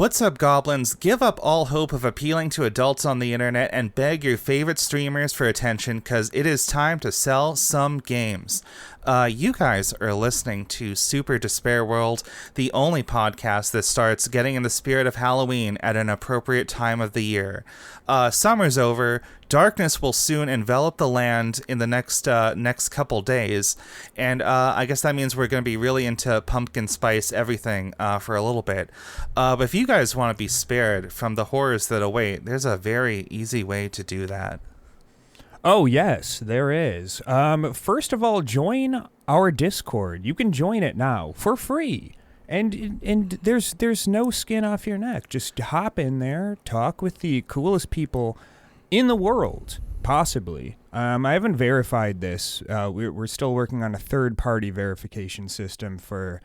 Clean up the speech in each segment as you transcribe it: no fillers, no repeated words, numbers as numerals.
What's up, goblins? Give up all hope of appealing to adults on the internet and beg your favorite streamers for attention, because it is time to sell some games. You guys are listening to Super Despair World, the only podcast that starts getting in the spirit of Halloween at an appropriate time of the year. Summer's over. Darkness will soon envelop the land in the next couple days, and I guess that means we're going to be really into pumpkin spice everything for a little bit. But if you guys want to be spared from the horrors that await, there's a very easy way to do that. Oh, yes, there is. First of all, join our Discord. You can join it now for free. And there's no skin off your neck. Just hop in there, talk with the coolest people in the world, possibly. I haven't verified this. We're still working on a third-party verification system for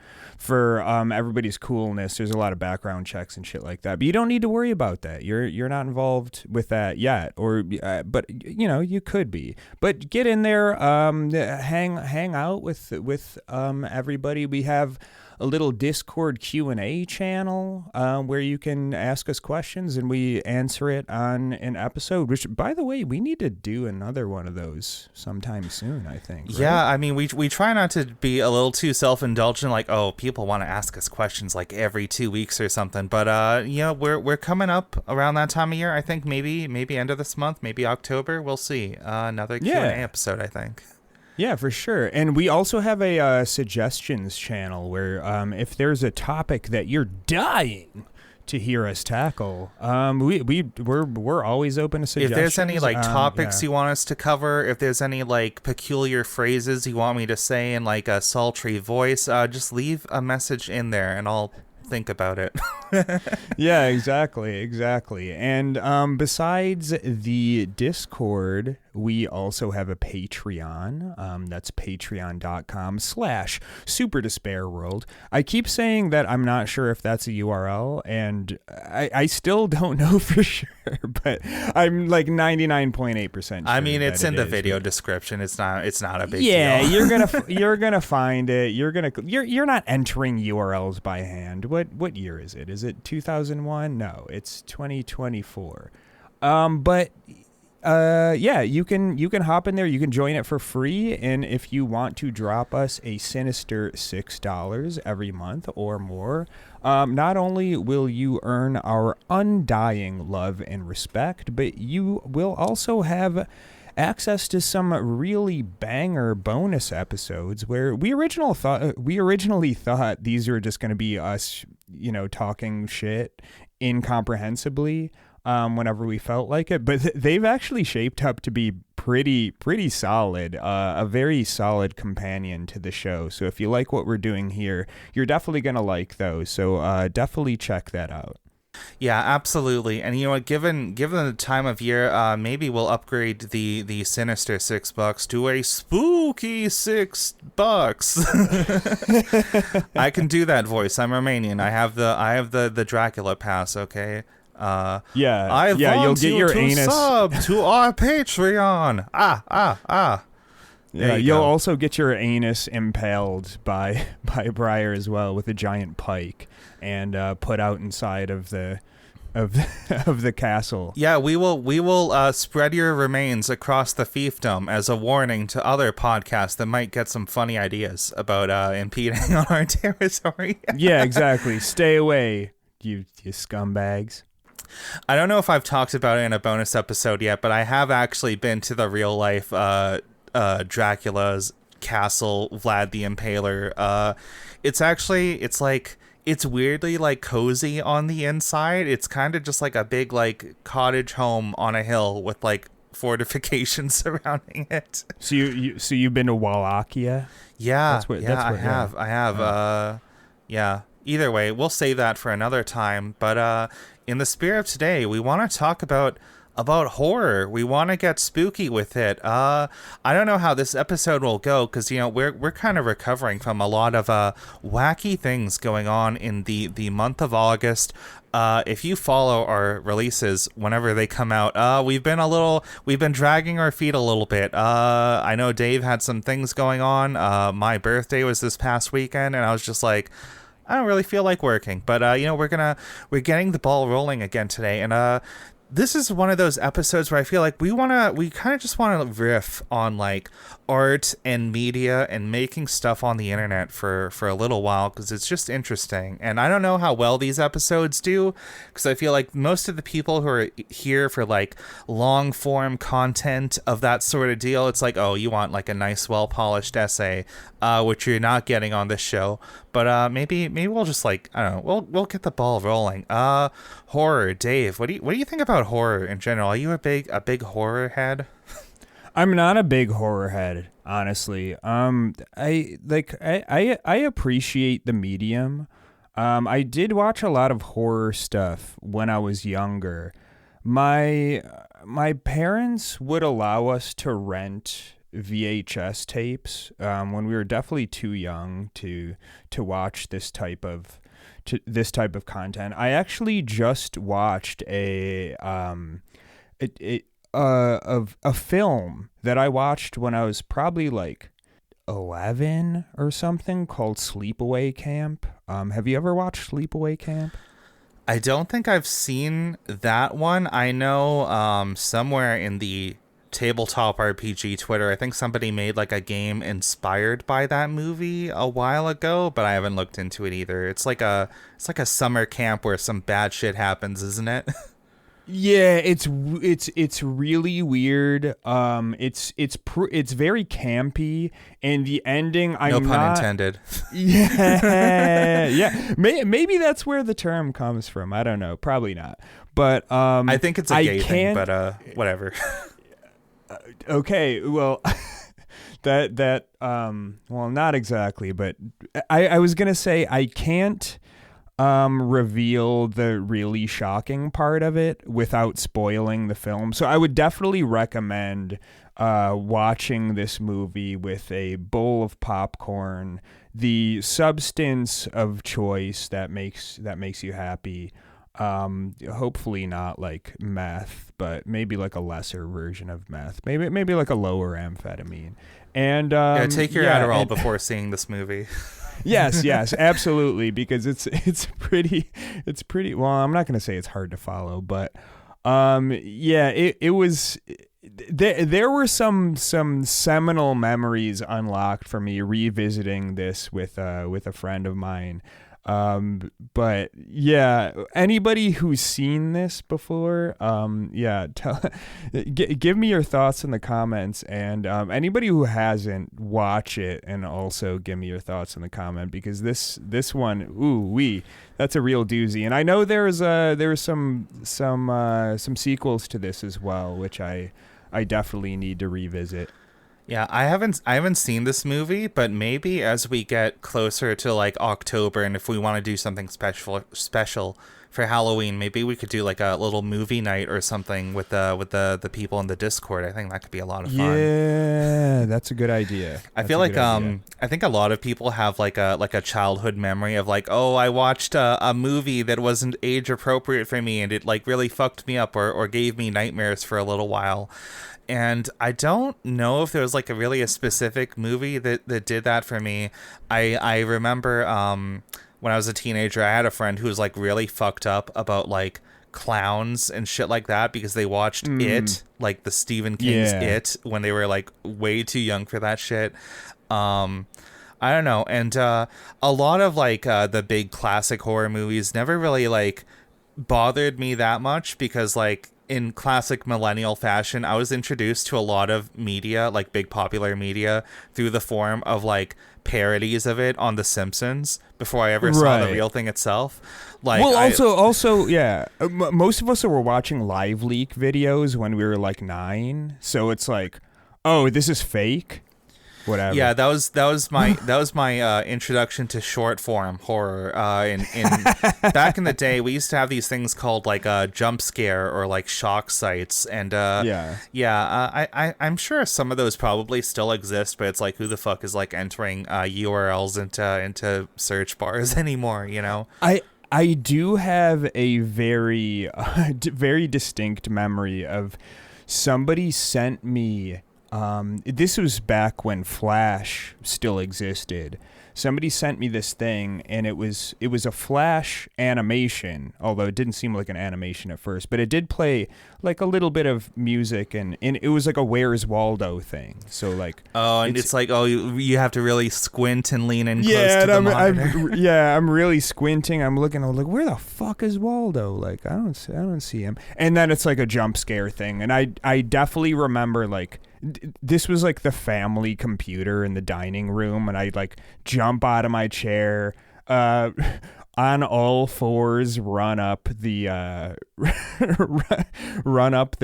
everybody's coolness. There's a lot of background checks and shit like that, but you don't need to worry about that. You're not involved with that yet, but you know you could be. But get in there, hang out with everybody. We have a little Discord Q&A channel where you can ask us questions and we answer it on an episode, which, by the way, we need to do another one of those sometime soon, I think. Right? Yeah, I mean, we try not to be a little too self-indulgent, like, oh, people want to ask us questions like every 2 weeks or something, but you know, we're coming up around that time of year. I think maybe end of this month, maybe October, we'll see. Another Q&A episode, I think. Yeah, for sure. And we also have a suggestions channel where if there's a topic that you're dying to hear us tackle, we're always open to suggestions. If there's any topics you want us to cover, if there's any peculiar phrases you want me to say in a sultry voice, just leave a message in there and I'll think about it. Yeah, exactly. And besides the Discord, we also have a Patreon. That's patreon.com/superdespairworld. I keep saying that I'm not sure if that's a URL, and I still don't know for sure, but I'm 99.8% sure. I mean, it's in the video description. It's not a big deal. Yeah, you're gonna find it. You're not entering URLs by hand. What year is it? Is it 2001? No, it's 2024. But you can hop in there. You can join it for free, and if you want to drop us a sinister $6 every month or more, not only will you earn our undying love and respect, but you will also have access to some really banger bonus episodes where we originally thought these were just going to be us, talking shit incomprehensibly whenever we felt like it, but they've actually shaped up to be pretty solid, a very solid companion to the show. So if you like what we're doing here, you're definitely going to like those. So definitely check that out. Yeah, absolutely. And you know what, given the time of year, maybe we'll upgrade the sinister $6 to a spooky $6. I can do that voice. I'm Romanian. I have the Dracula pass, okay? I want you'll get your anus sub to our Patreon. Yeah, you'll also get your anus impaled by Briar as well with a giant pike and put out inside of the castle. Yeah, we will spread your remains across the fiefdom as a warning to other podcasts that might get some funny ideas about impeding on our territory. Yeah, exactly. Stay away, you scumbags. I don't know if I've talked about it in a bonus episode yet, but I have actually been to the real life Dracula's castle, Vlad the Impaler. It's weirdly cozy on the inside. It's kind of just like a big cottage home on a hill with fortifications surrounding it. So you've been to Wallachia? Yeah, I have. Yeah. Either way, we'll save that for another time. But in the spirit of today, we want to talk about horror. We want to get spooky with it. I don't know how this episode will go because we're kind of recovering from a lot of wacky things going on in the month of August. If you follow our releases whenever they come out, we've been dragging our feet a little bit. I know Dave had some things going on. My birthday was this past weekend, and I was just like, I don't really feel like working, but we're getting the ball rolling again today, and this is one of those episodes where I feel like we kind of just want to riff on like art and media and making stuff on the internet for a little while, because it's just interesting. And I don't know how well these episodes do, because I feel like most of the people who are here for like long form content of that sort of deal, it's like, oh, you want like a nice, well polished essay, which you're not getting on this show. But maybe we'll just like, I don't know, we'll get the ball rolling. Horror, Dave. What do you think about horror in general? Are you a big horror head? I'm not a big horror head, honestly. I appreciate the medium. I did watch a lot of horror stuff when I was younger. My parents would allow us to rent VHS tapes when we were definitely too young to watch this type of content. I actually just watched of a film that I watched when I was probably like 11 or something, called Sleepaway Camp. Have you ever watched Sleepaway Camp? I don't think I've seen that one. I know somewhere in the tabletop RPG Twitter, I think somebody made like a game inspired by that movie a while ago, but I haven't looked into it either. It's like a summer camp where some bad shit happens, isn't it? Yeah, it's really weird. It's very campy, and the ending, no pun intended. Yeah, yeah. Maybe that's where the term comes from. I don't know. Probably not. But I think it's a gay thing, but whatever. Okay, well, well, not exactly, but I was gonna say I can't reveal the really shocking part of it without spoiling the film. So I would definitely recommend watching this movie with a bowl of popcorn, the substance of choice that makes you happy. Hopefully not like meth, but maybe like a lesser version of meth. Maybe like a lower amphetamine. And take your Adderall before seeing this movie. Yes, absolutely, because it's pretty well, I'm not going to say it's hard to follow, but it was there were some seminal memories unlocked for me revisiting this with a friend of mine. But yeah, anybody who's seen this before, give me your thoughts in the comments, and anybody who hasn't, watch it and also give me your thoughts in the comment, because this one, that's a real doozy. And I know there's some sequels to this as well, which I definitely need to revisit. Yeah, I haven't seen this movie, but maybe as we get closer to like October, and if we want to do something special for Halloween, maybe we could do like a little movie night or something with the people in the Discord. I think that could be a lot of fun. Yeah, that's a good idea. I feel like I think a lot of people have like a childhood memory of like, oh, I watched a movie that wasn't age appropriate for me, and it like really fucked me up or gave me nightmares for a little while. And I don't know if there was like a specific movie that did that for me. I remember when I was a teenager, I had a friend who was like really fucked up about like clowns and shit like that, because they watched It, like the Stephen King's It, when they were like way too young for that shit. I don't know. And a lot of like the big classic horror movies never really like bothered me that much, because like in classic millennial fashion, I was introduced to a lot of media, like big popular media, through the form of like parodies of it on The Simpsons before I ever saw the real thing itself. Like, well, also, yeah, most of us were watching live leak videos when we were like 9, so it's like, oh, this is fake. Whatever. Yeah, that was my introduction to short form horror. In back in the day, we used to have these things called like jump scare or like shock sites, and I'm sure some of those probably still exist, but it's like, who the fuck is like entering URLs into search bars anymore? You know. I do have a very very distinct memory of somebody sent me This was back when Flash still existed. Somebody sent me this thing, and it was a Flash animation, although it didn't seem like an animation at first, but it did play like a little bit of music, and it was like a Where's Waldo thing. So like, it's like, you have to really squint and lean in close to the monitor. I'm really squinting. I'm looking. I'm like, where the fuck is Waldo? Like, I don't see him. And then it's like a jump scare thing, and I definitely remember like. This was like the family computer in the dining room, and I'd like jump out of my chair, on all fours, run up the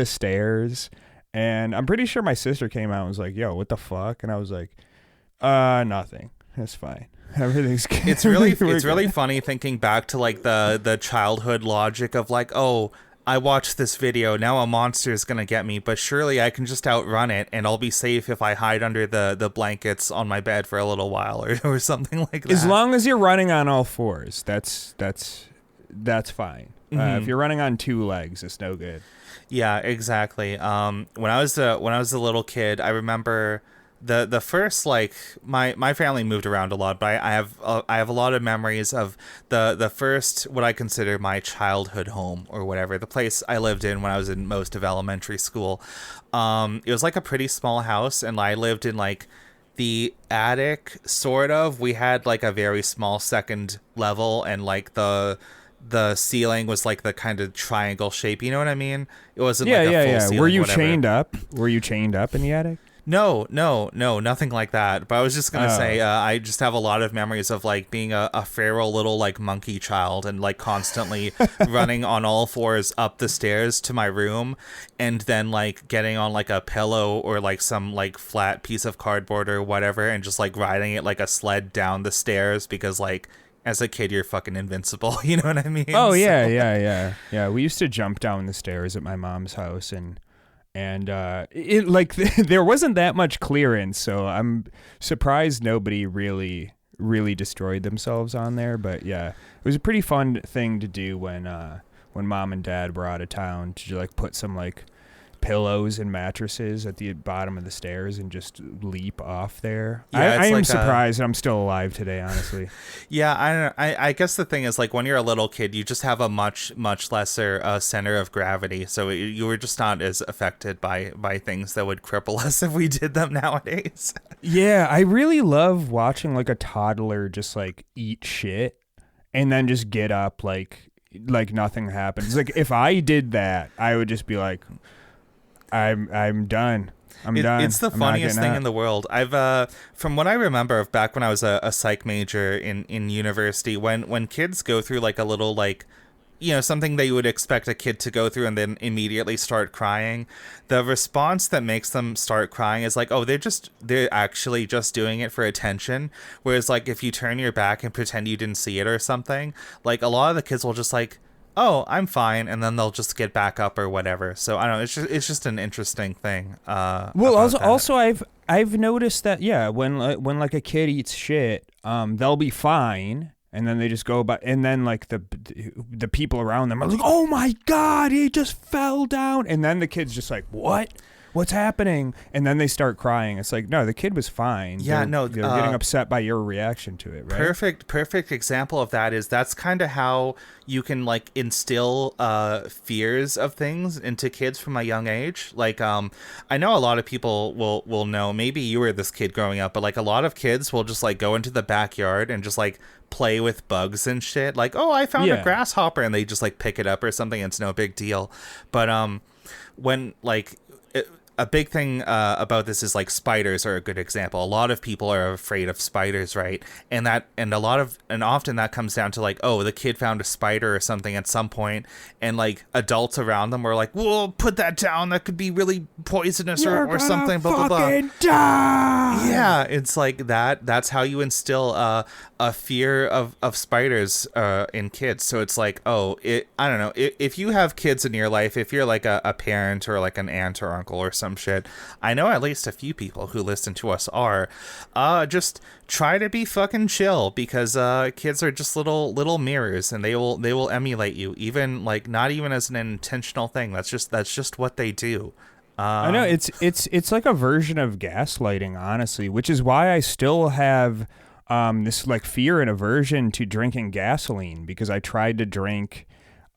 stairs. And I'm pretty sure my sister came out and was like, "Yo, what the fuck?" And I was like, nothing. That's fine. Everything's good." It's really funny thinking back to like the childhood logic of like, oh, I watched this video, now a monster is going to get me, but surely I can just outrun it and I'll be safe if I hide under the blankets on my bed for a little while or something like that. As long as you're running on all fours, that's fine. If you're running on two legs, it's no good. Yeah, exactly. When I was a little kid, I remember the first, like, my family moved around a lot, but I have a lot of memories of the first, what I consider my childhood home or whatever, the place I lived in when I was in most of elementary school. It was like a pretty small house, and I lived in like the attic, sort of. We had like a very small second level, and like the ceiling was like the kind of triangle shape, you know what I mean? It wasn't like a full ceiling. Were you whatever. chained up? Were you chained up in the attic? No, nothing like that. But I was just gonna say, I just have a lot of memories of like being a feral little like monkey child and like constantly running on all fours up the stairs to my room, and then like getting on like a pillow or like some like flat piece of cardboard or whatever, and just like riding it like a sled down the stairs, because like as a kid you're fucking invincible. You know what I mean? Oh yeah. We used to jump down the stairs at my mom's house, and it like there wasn't that much clearance, so I'm surprised nobody really destroyed themselves on there. But yeah, it was a pretty fun thing to do when mom and dad were out of town, to like put some like pillows and mattresses at the bottom of the stairs and just leap off there. Yeah, I am like surprised I'm still alive today, honestly. Yeah, I don't know. I guess the thing is, like, when you're a little kid, you just have a much lesser center of gravity, so you were just not as affected by things that would cripple us if we did them nowadays. Yeah, I really love watching like a toddler just like eat shit and then just get up like nothing happens. Like if I did that, I would just be like, I'm done. I'm done. It's the funniest thing in the world. I've from what I remember of back when I was a psych major in university, when kids go through like a little like, you know, something that you would expect a kid to go through and then immediately start crying, the response that makes them start crying is like, oh, they're actually just doing it for attention. Whereas like if you turn your back and pretend you didn't see it or something, like a lot of the kids will just like, oh, I'm fine, and then they'll just get back up or whatever. So I don't know. It's just an interesting thing. Well, also I've noticed that when like a kid eats shit, they'll be fine, and then they just go about, and then like the people around them are like, oh my god, he just fell down, and then the kid's just like, what's happening? And then they start crying. It's like, no, the kid was fine. Yeah, they're getting upset by your reaction to it, right? Perfect example of that is that's kind of how you can like instill fears of things into kids from a young age. Like I know a lot of people will know, maybe you were this kid growing up, but like a lot of kids will just like go into the backyard and just like play with bugs and shit. Like, oh, I found a grasshopper, and they just like pick it up or something. It's no big deal. But when like a big thing about this is like spiders are a good example. A lot of people are afraid of spiders, right? And often that comes down to like, oh, the kid found a spider or something at some point, and like adults around them were like, whoa, put that down, that could be really poisonous or something, blah blah blah. Die. Yeah, it's like that's how you instill a fear of spiders in kids. So it's like, oh, I don't know, if you have kids in your life, if you're like a parent or like an aunt or uncle or some shit, I know at least a few people who listen to us are, just try to be fucking chill, because kids are just little mirrors, and they will emulate you, even like not even as an intentional thing. That's just what they do. I know it's like a version of gaslighting, honestly, which is why I still have this like fear and aversion to drinking gasoline, because I tried to drink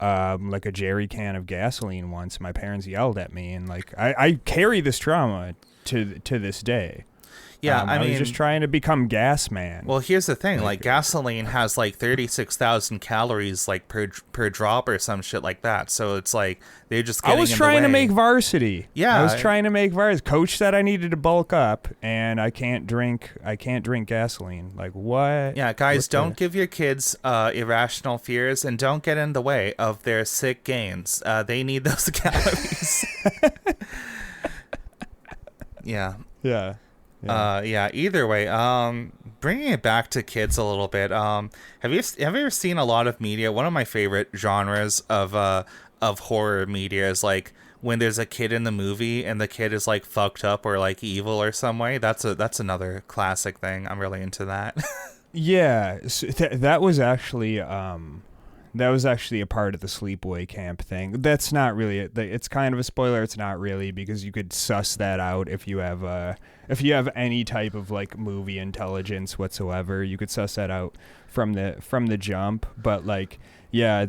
like a jerry can of gasoline once. My parents yelled at me, and like I carry this trauma to this day. Yeah, I mean, was just trying to become gas man. Well, here's the thing: like gasoline has like 36,000 calories, like per drop or some shit like that. So it's like they're just getting I was in trying the to way. make varsity. Yeah, I was trying to make varsity. Coach said I needed to bulk up, and I can't drink gasoline. Like what? Yeah, guys, don't give your kids irrational fears, and don't get in the way of their sick gains. They need those calories. Yeah. Yeah. Yeah. Either way, bringing it back to kids a little bit. Have you ever seen a lot of media? One of my favorite genres of horror media is like when there's a kid in the movie and the kid is like fucked up or like evil or some way. That's another classic thing. I'm really into that. Yeah. So that was actually a part of the sleepaway camp thing. That's not really it. It's kind of a spoiler. It's not really, because you could suss that out if you have any type of like movie intelligence whatsoever. You could suss that out from the jump. But like, yeah,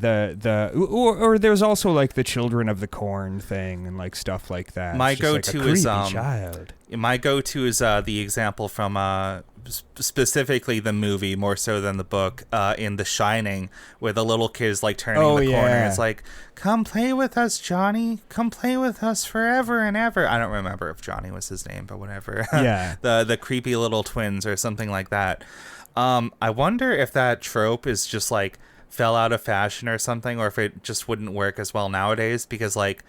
or there's also like the Children of the Corn thing and like stuff like that. My go-to is child. My go-to is the example from specifically the movie more so than the book, in The Shining, where the little kid is like turning the corner. It's like, come play with us, Johnny. Come play with us forever and ever. I don't remember if Johnny was his name, but whatever. Yeah. the creepy little twins or something like that. I wonder if that trope is just like fell out of fashion or something, or if it just wouldn't work as well nowadays, because like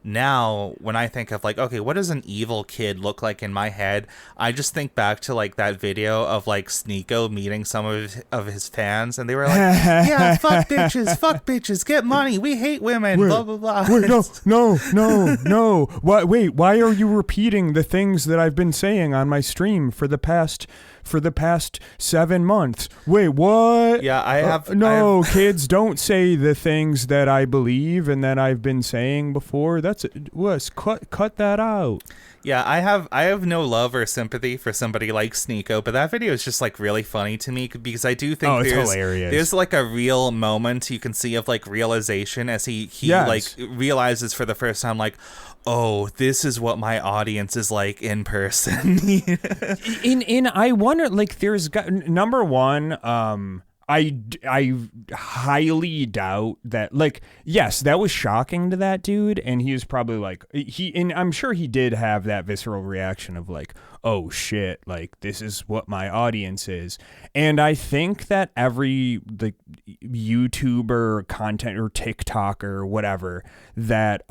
now when I think of like, okay, what does an evil kid look like in my head, I just think back to like that video of like Sneeko meeting some of his fans, and they were like, yeah, fuck bitches, get money, we hate women, blah blah blah. Wait, no. Why are you repeating the things that I've been saying on my stream for the past 7 months? Wait, what? Yeah, kids, don't say the things that I believe and that I've been saying before. Cut that out. Yeah, I have no love or sympathy for somebody like Sneeko, but that video is just like really funny to me, because I do think there's like a real moment you can see of like realization as he like realizes for the first time, like, oh, this is what my audience is like in person. I wonder, like, there's number one, I highly doubt that, like, yes, that was shocking to that dude, and he was probably like, and I'm sure he did have that visceral reaction of like, oh shit, like, this is what my audience is. And I think that every like YouTuber content or TikToker or whatever that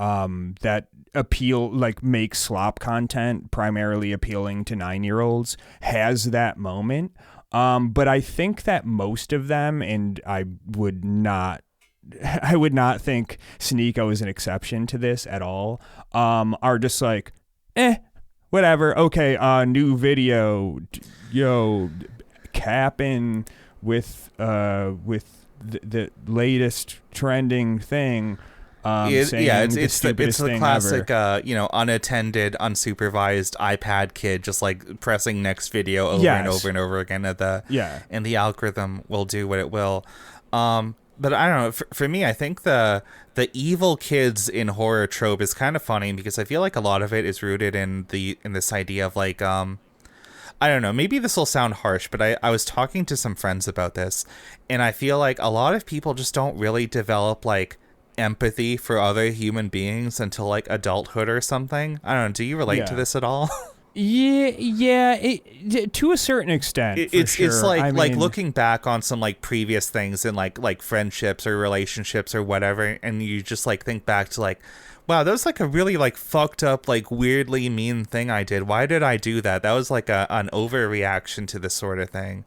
appeal, like, make slop content primarily appealing to 9-year-olds has that moment. But I think that most of them, and I would not think Sneeko is an exception to this at all, are just like, whatever. Okay, new video, capping with the latest trending thing. It's the classic, unattended, unsupervised iPad kid just like pressing next video over and over and over again and the algorithm will do what it will. But I don't know. For me, I think the evil kids in horror trope is kind of funny, because I feel like a lot of it is rooted in this idea of like, I don't know, maybe this will sound harsh, but I was talking to some friends about this, and I feel like a lot of people just don't really develop like empathy for other human beings until like adulthood or something. I don't know. Do you relate to this at all? Yeah. To a certain extent, it's like looking back on some like previous things in like friendships or relationships or whatever, and you just like think back to like, wow, that was like a really like fucked up, like weirdly mean thing I did. Why did I do that? That was like an overreaction to this sort of thing.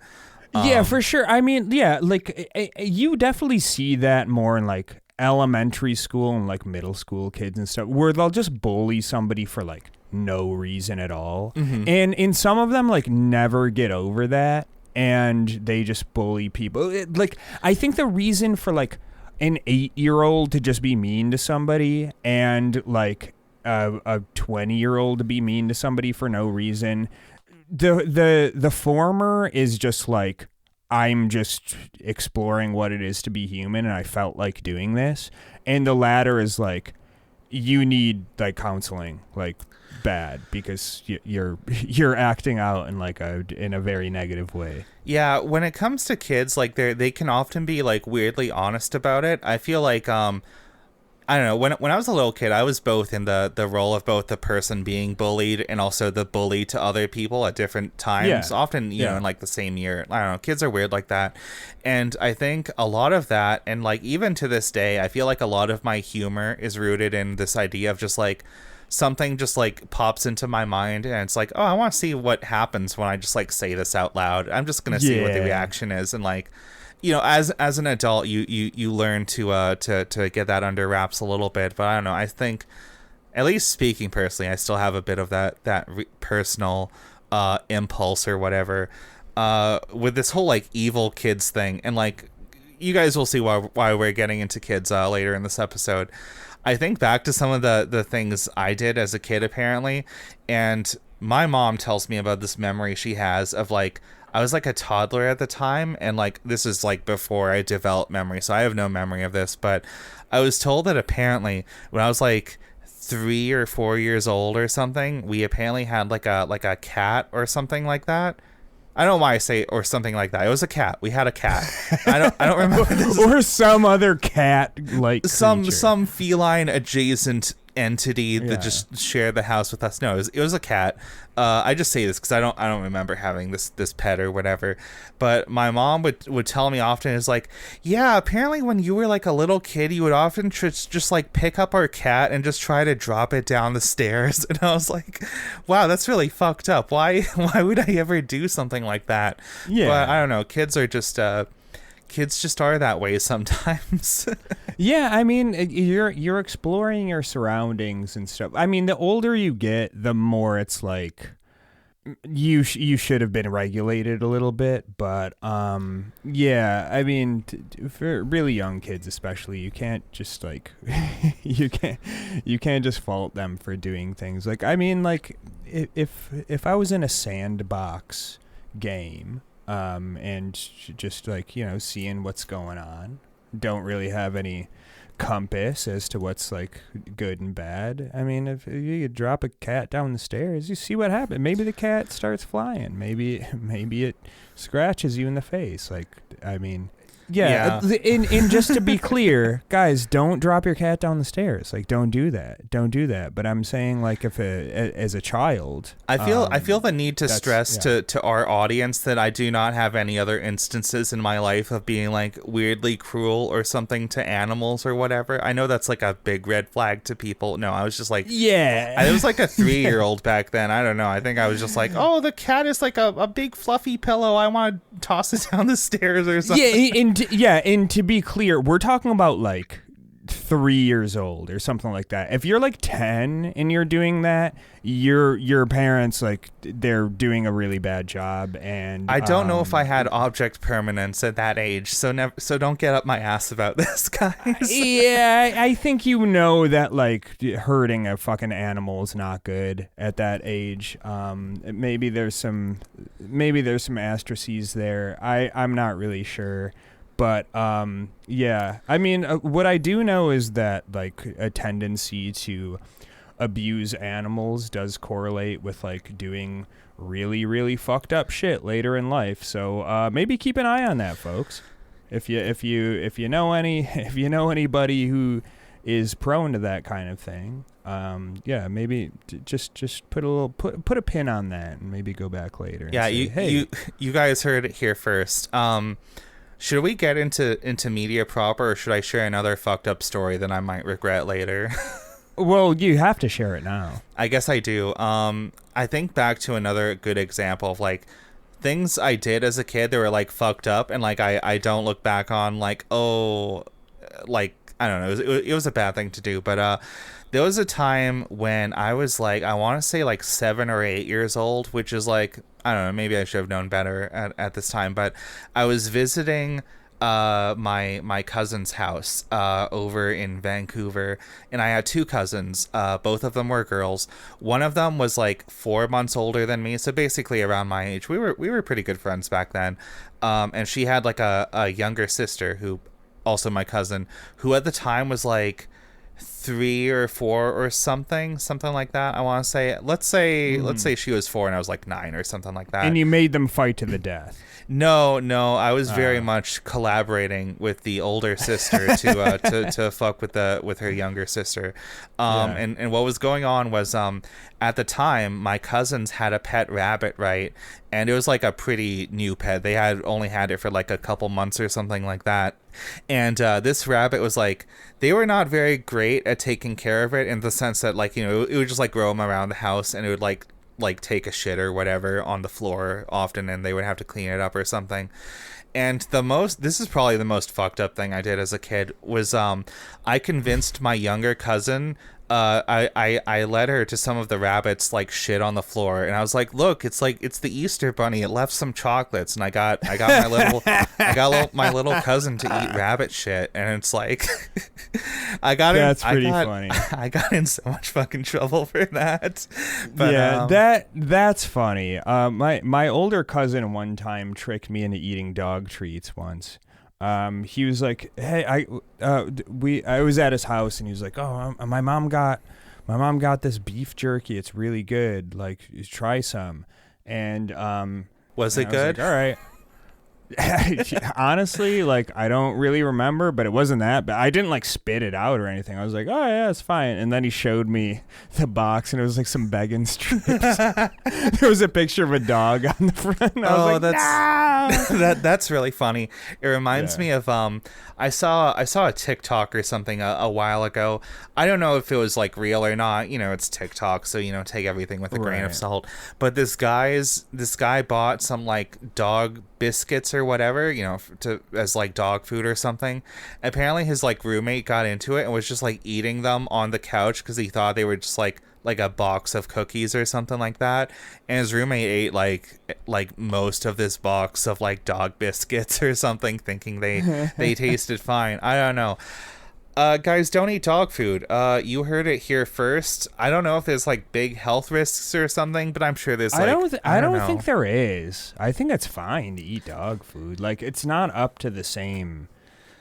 Yeah, for sure. I mean, yeah, like you definitely see that more in like elementary school and like middle school kids and stuff, where they'll just bully somebody for like no reason at all. Mm-hmm. And in some of them like never get over that, and they just bully people. Like, I think the reason for like an 8-year-old to just be mean to somebody and like a 20-year-old to be mean to somebody for no reason. The former is just like, I'm just exploring what it is to be human, and I felt like doing this. And the latter is like, you need like counseling, like bad, because you're acting out in like in a very negative way. Yeah, when it comes to kids, like they can often be like weirdly honest about it. I feel like I don't know, when I was a little kid, I was both in the role of both the person being bullied and also the bully to other people at different times, often, you know, in like the same year. I don't know, kids are weird like that. And I think a lot of that, and like even to this day, I feel like a lot of my humor is rooted in this idea of just like something just like pops into my mind and it's like, oh, I want to see what happens when I just like say this out loud. I'm just going to see what the reaction is. And like, you know, as an adult, you learn to get that under wraps a little bit. But I don't know. I think, at least speaking personally, I still have a bit of that personal impulse or whatever with this whole like evil kids thing. And like, you guys will see why we're getting into kids later in this episode. I think back to some of the things I did as a kid, apparently, and my mom tells me about this memory she has of like, I was like a toddler at the time, and like this is like before I developed memory, so I have no memory of this, but I was told that apparently when I was like 3 or 4 years old or something, we apparently had like a cat or something like that. I don't know why I say or something like that. It was a cat. We had a cat. I don't remember this. Or some other cat like some feline adjacent entity that just shared the house with us. No, it was a cat. I just say this because I don't remember having this pet or whatever. But my mom would tell me often, is like, yeah, apparently when you were like a little kid, you would often just like pick up our cat and just try to drop it down the stairs. And I was like, wow, that's really fucked up. Why would I ever do something like that? Yeah, but I don't know. Kids just are that way sometimes. Yeah, I mean, you're exploring your surroundings and stuff. I mean, the older you get, the more it's like you should have been regulated a little bit. But yeah, I mean, for really young kids especially, you can't just like you can't just fault them for doing things. Like, I mean, like if I was in a sandbox game, and just like, you know, seeing what's going on, don't really have any compass as to what's like good and bad. I mean, if you drop a cat down the stairs, you see what happens. Maybe the cat starts flying. Maybe it scratches you in the face. Like, I mean, yeah. And just to be clear, guys, don't drop your cat down the stairs. Like, don't do that. But I'm saying, like, if as a child, I feel the need to stress to our audience that I do not have any other instances in my life of being like weirdly cruel or something to animals or whatever. I know that's like a big red flag to people. No, I was just like, I was like a 3-year-old back then. I don't know. I think I was just like, oh, the cat is like a big fluffy pillow. I want to toss it down the stairs or something. And to be clear, we're talking about like 3 years old or something like that. If you're like 10 and you're doing that, your parents, like, they're doing a really bad job. And I don't know if I had object permanence at that age, so don't get up my ass about this, guys. Yeah, I think you know that like hurting a fucking animal is not good at that age. Maybe there's some asterisks there. I'm not really sure. But, yeah, I mean, what I do know is that, like, a tendency to abuse animals does correlate with, like, doing really, really fucked up shit later in life. So, maybe keep an eye on that, folks. If you know anybody who is prone to that kind of thing, yeah, maybe just put a pin on that and maybe go back later. Yeah, and say, you guys heard it here first. Should we get into media proper, or should I share another fucked up story that I might regret later? Well, you have to share it now. I guess I do. I think back to another good example of like things I did as a kid that were like fucked up, and like I don't look back on like, oh, like, I don't know, it was a bad thing to do, but there was a time when I was like, I want to say like 7 or 8 years old, which is like, I don't know, maybe I should have known better at this time, but I was visiting my cousin's house over in Vancouver, and I had two cousins. Both of them were girls. One of them was like 4 months older than me, so basically around my age. We were pretty good friends back then. And she had like a younger sister who also my cousin, who at the time was like 3 or 4 or something like that. I want to say, let's say she was 4 and I was like 9 or something like that. And you made them fight to the death. No, I was very much collaborating with the older sister to fuck with her younger sister. And what was going on was at the time my cousins had a pet rabbit, right? And it was like a pretty new pet. They had only had it for like a couple months or something like that. And this rabbit was like, they were not very great at taking care of it, in the sense that, like, you know, it would just like roam around the house, and it would like take a shit or whatever on the floor often, and they would have to clean it up or something. And this is probably the most fucked up thing I did as a kid was I convinced my younger cousin, I led her to some of the rabbits like shit on the floor, and I was like, look, it's the Easter bunny, it left some chocolates, and I got my little cousin to eat rabbit shit, and it's like That's pretty funny. I got in so much fucking trouble for that. But, yeah, that's funny. My older cousin one time tricked me into eating dog treats once. He was like, "Hey, I was at his house, and he was like, oh, my mom got this beef jerky. It's really good. Like, try some." And was it good? Like, all right. Honestly, like, I don't really remember, but it wasn't that bad. I didn't like spit it out or anything. I was like, oh yeah, it's fine. And then he showed me the box, and it was like some bacon strips. There was a picture of a dog on the front. I was like, no! That's really funny. It reminds me of I saw a TikTok or something a while ago. I don't know if it was like real or not. You know, it's TikTok, so, you know, take everything with a grain of salt. But this guy bought some like dog biscuits or whatever, you know, as like dog food or something. Apparently his like roommate got into it and was just like eating them on the couch because he thought they were just like a box of cookies or something like that. And his roommate ate like most of this box of like dog biscuits or something, thinking they tasted fine. I don't know. Guys, don't eat dog food. You heard it here first. I don't know if there's like big health risks or something, but I'm sure there's like, I don't think there is. I think it's fine to eat dog food. Like, it's not up to the same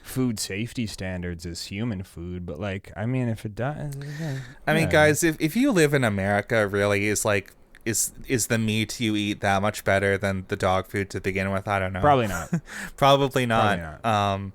food safety standards as human food, but like, I mean, if it does, I mean, guys, if you live in America, really, is the meat you eat that much better than the dog food to begin with? I don't know. Probably not. Probably not.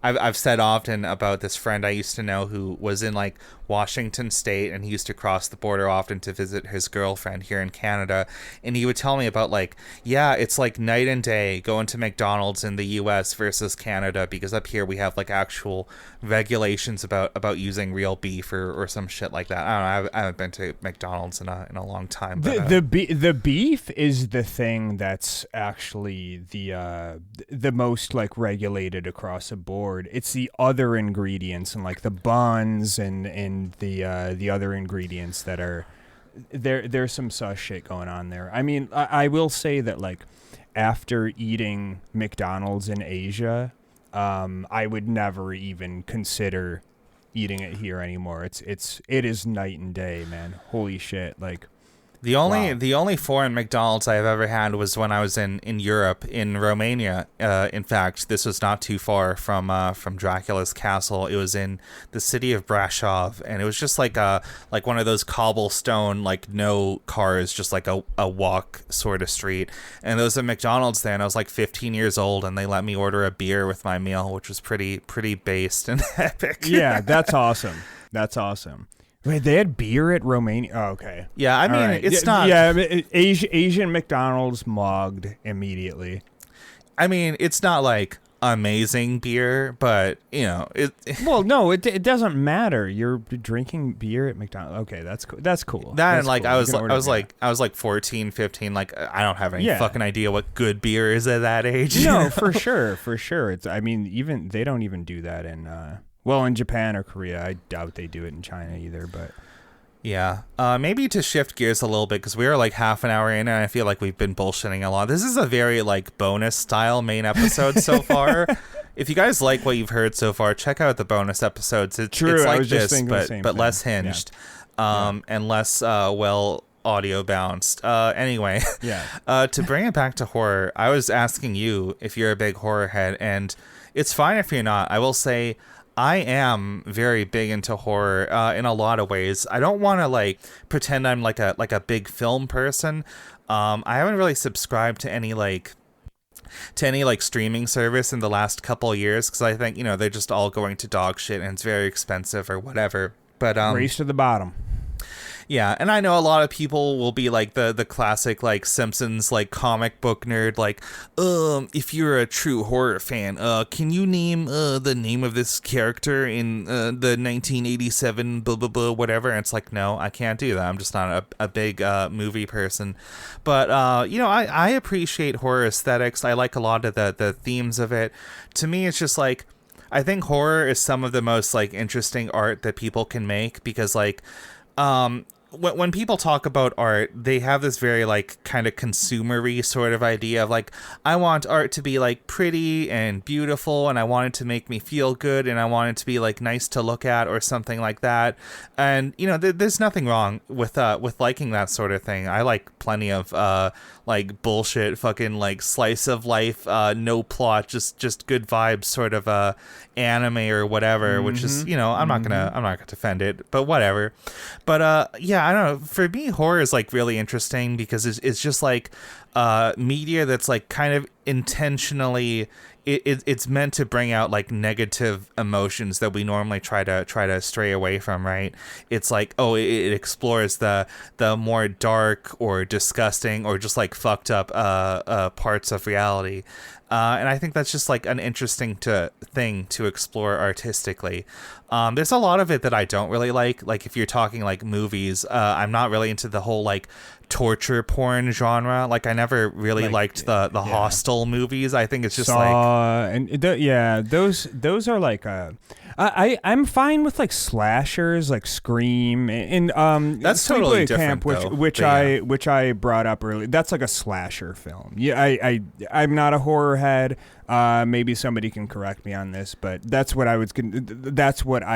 I've said often about this friend I used to know who was in like Washington State, and he used to cross the border often to visit his girlfriend here in Canada, and he would tell me about like, yeah, it's like night and day going to McDonald's in the US versus Canada, because up here we have like actual regulations about using real beef or some shit like that. I don't know, I haven't been to McDonald's in a long time, but, the beef is the thing that's actually the most like regulated across the board. It's the other ingredients, and like the buns and the other ingredients that are there's some sus shit going on there. I mean, I will say that like after eating McDonald's in Asia, I would never even consider eating it here anymore. It is night and day, man. Holy shit. Like, the only foreign McDonald's I've ever had was when I was in Europe, in Romania. In fact, this was not too far from Dracula's castle. It was in the city of Brasov, and it was just like one of those cobblestone, like no cars, just like a walk sort of street. And there was a McDonald's there, and I was like 15 years old, and they let me order a beer with my meal, which was pretty based and epic. Yeah, that's awesome. That's awesome. Wait, they had beer at Romania? Oh, okay. Yeah, I mean, it's not... Yeah, Asian McDonald's mogged immediately. I mean, it's not like amazing beer, but, you know... Well, no, it doesn't matter. You're drinking beer at McDonald's. Okay, that's cool. That's cool. And like, cool. I was like 14, 15, like, I don't have any fucking idea what good beer is at that age. No, for sure. It's, I mean, even they don't even do that in... Well, in Japan or Korea. I doubt they do it in China either, but... Yeah. Maybe to shift gears a little bit, because we are like half an hour in, and I feel like we've been bullshitting a lot. This is a very like bonus style main episode so far. If you guys like what you've heard so far, check out the bonus episodes. It's I like was just this, thinking the same but thing. less hinged, and less well audio bounced. Anyway, to bring it back to horror, I was asking you if you're a big horror head, and it's fine if you're not. I will say I am very big into horror in a lot of ways. I don't want to like pretend I'm like a big film person. I haven't really subscribed to any streaming service in the last couple years because I think they're just all going to dog shit and it's very expensive or whatever. But race to the bottom. Yeah, and I know a lot of people will be like the classic like Simpsons like comic book nerd, like, if you're a true horror fan, can you name the name of this character in the 1987 blah blah blah whatever? And it's like, no, I can't do that. I'm just not a big movie person. But I appreciate horror aesthetics. I like a lot of the themes of it. To me, it's just like, I think horror is some of the most like interesting art that people can make because like when people talk about art, they have this very like kind of consumery sort of idea of like, I want art to be like pretty and beautiful and I want it to make me feel good and I want it to be like nice to look at or something like that. And there's nothing wrong with liking that sort of thing. I like plenty of like bullshit fucking like slice of life, no plot, just good vibes sort of anime or whatever, which is I'm not gonna defend it, but whatever. But I don't know, for me horror is like really interesting because it's just like media that's like kind of intentionally it's meant to bring out like negative emotions that we normally try to stray away from, right? It's like, it explores the more dark or disgusting or just like fucked up parts of reality. And I think that's just like an interesting thing to explore artistically. There's a lot of it that I don't really like. Like if you're talking like movies, I'm not really into the whole like torture porn genre. Like I never really liked the Hostel movies. I think it's just those are like I'm fine with like slashers like Scream and that's totally different Camp, which I brought up earlier. That's like a slasher film. Yeah, I'm not a horror head. Maybe somebody can correct me on this, but that's what I